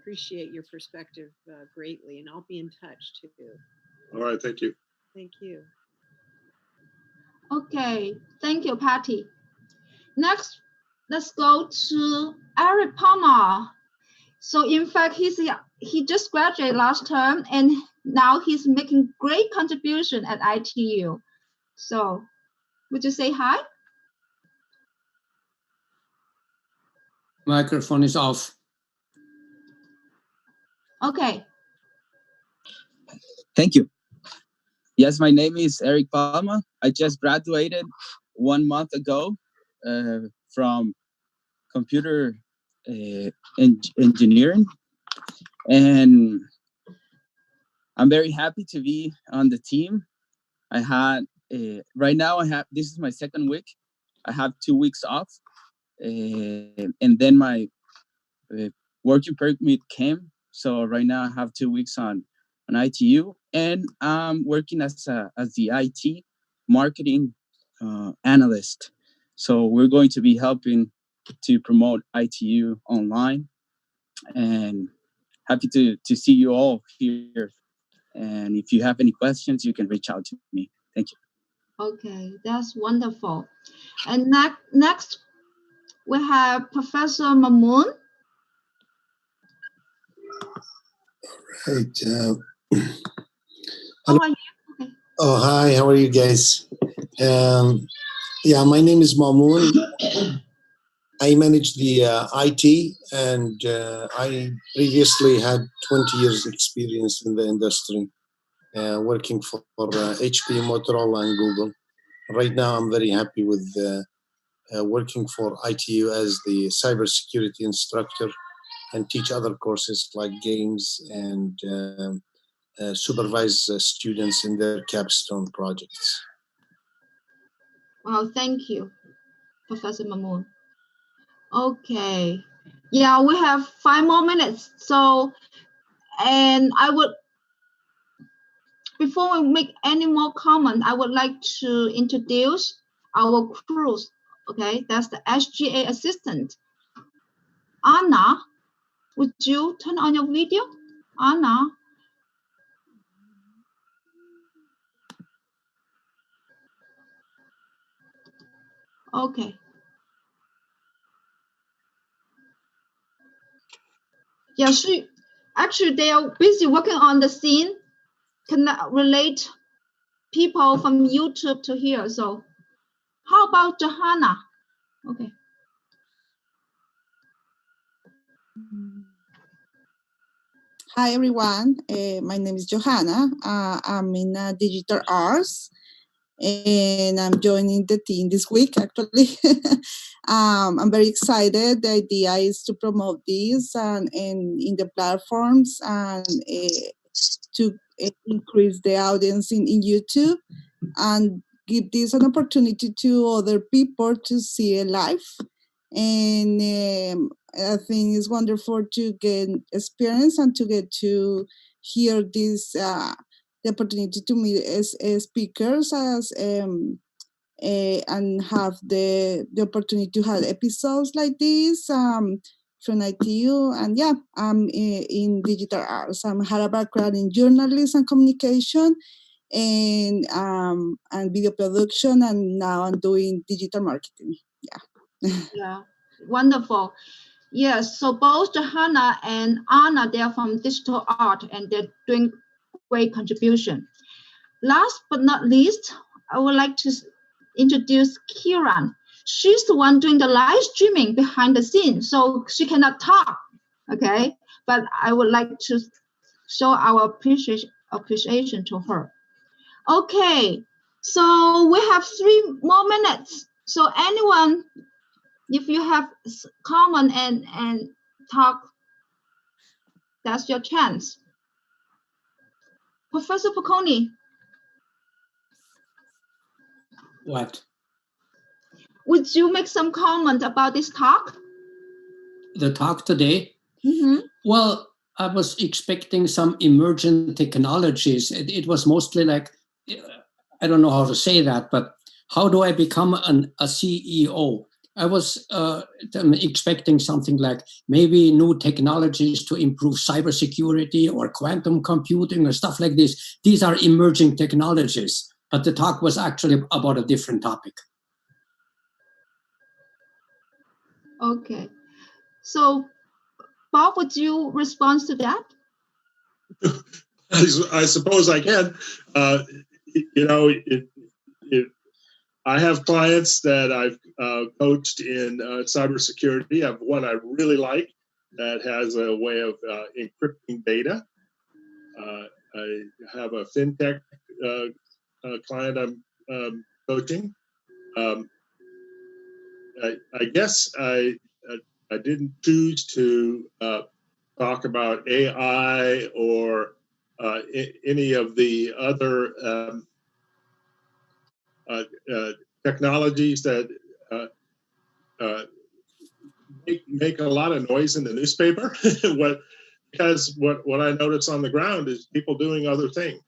appreciate your perspective greatly, and I'll be in touch too. All right, thank you. Thank you. Okay, thank you, Patty. Next, let's go to Eric Palmer. So in fact, he just graduated last term, and now he's making great contribution at ITU. So would you say hi? Microphone is off. Okay. Thank you. Yes, my name is Eric Palma. I just graduated 1 month ago from computer engineering, and I'm very happy to be on the team. I had right now this is my second week. I have 2 weeks off, and then my working permit came. So right now I have 2 weeks on ITU, and I'm working as the IT marketing analyst. So we're going to be helping to promote ITU online, and happy to see you all here. And if you have any questions, you can reach out to me. Thank you. Okay, that's wonderful. And next we have Professor Mamoon. Right. How are you? Okay. Oh, hi. How are you guys? Yeah, my name is Mamoon. I manage the IT, and I previously had 20 years experience in the industry, working for HP, Motorola, and Google. Right now, I'm very happy with working for ITU as the cybersecurity instructor and teach other courses like games and supervise students in their capstone projects. Well, thank you, Professor Mamoon. Okay. Yeah, we have 5 more minutes. So, and I would, before we make any more comment, I would like to introduce our crews. Okay, that's the SGA assistant. Anna, would you turn on your video? Anna. Okay. Yeah, actually they are busy working on the scene, relate people from YouTube to here. So how about Johanna? Okay. Hi everyone, my name is Johanna. I'm in digital arts and I'm joining the team this week actually. I'm very excited. The idea is to promote this and in the platforms and to increase the audience in YouTube and give this an opportunity to other people to see it live. And I think it's wonderful to get experience and to get to hear this, the opportunity to meet as speakers as and have the opportunity to have episodes like this from ITU. And yeah, I'm in digital arts. I had a background in journalism and communication and video production, and now I'm doing digital marketing. Yeah. Yeah, wonderful. Yes, so both Johanna and Anna, they are from digital art and they're doing great contribution. Last but not least, I would like to introduce Kiran. She's the one doing the live streaming behind the scenes, so she cannot talk, okay? But I would like to show our appreciation to her. Okay, so we have 3 more minutes. So anyone, if you have comment and talk, that's your chance. Professor Pocconi. What? Would you make some comment about this talk? The talk today? Mm-hmm. Well, I was expecting some emergent technologies. It was mostly like, I don't know how to say that, but how do I become a CEO? I was expecting something like maybe new technologies to improve cybersecurity or quantum computing or stuff like this. These are emerging technologies, but the talk was actually about a different topic. Okay. So, Bob, would you respond to that? I suppose I can. I have clients that I've coached in cybersecurity. I have one I really like that has a way of encrypting data. I have a fintech client I'm coaching. I guess I didn't choose to talk about AI or any of the other technologies that make a lot of noise in the newspaper. Because what I notice on the ground is people doing other things.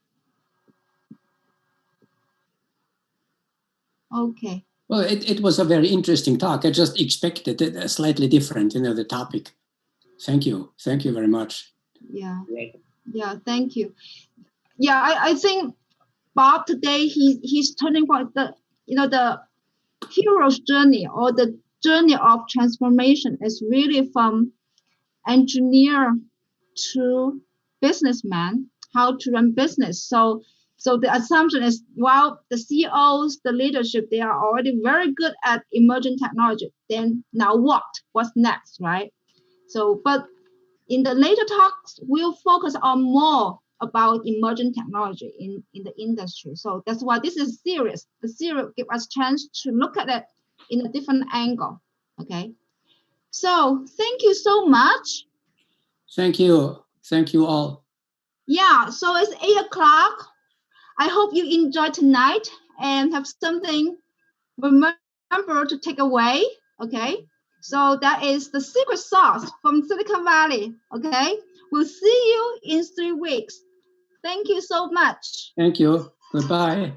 Okay. Well, it was a very interesting talk. I just expected it slightly different, the topic. Thank you. Thank you very much. Yeah. Yeah, thank you. Yeah, I think Bob today, he's turning point, the hero's journey or the journey of transformation is really from engineer to businessman, how to run business. So the assumption is, well, the CEOs, the leadership, they are already very good at emerging technology. Then now what? What's next, right? So, but in the later talks, we'll focus on more about emerging technology in the industry. So that's why this is serious. The series gives us a chance to look at it in a different angle. Okay. So thank you so much. Thank you. Thank you all. Yeah, so it's 8 o'clock. I hope you enjoy tonight and have something remember to take away. Okay. So that is the secret sauce from Silicon Valley. Okay. We'll see you in 3 weeks. Thank you so much. Thank you. Goodbye.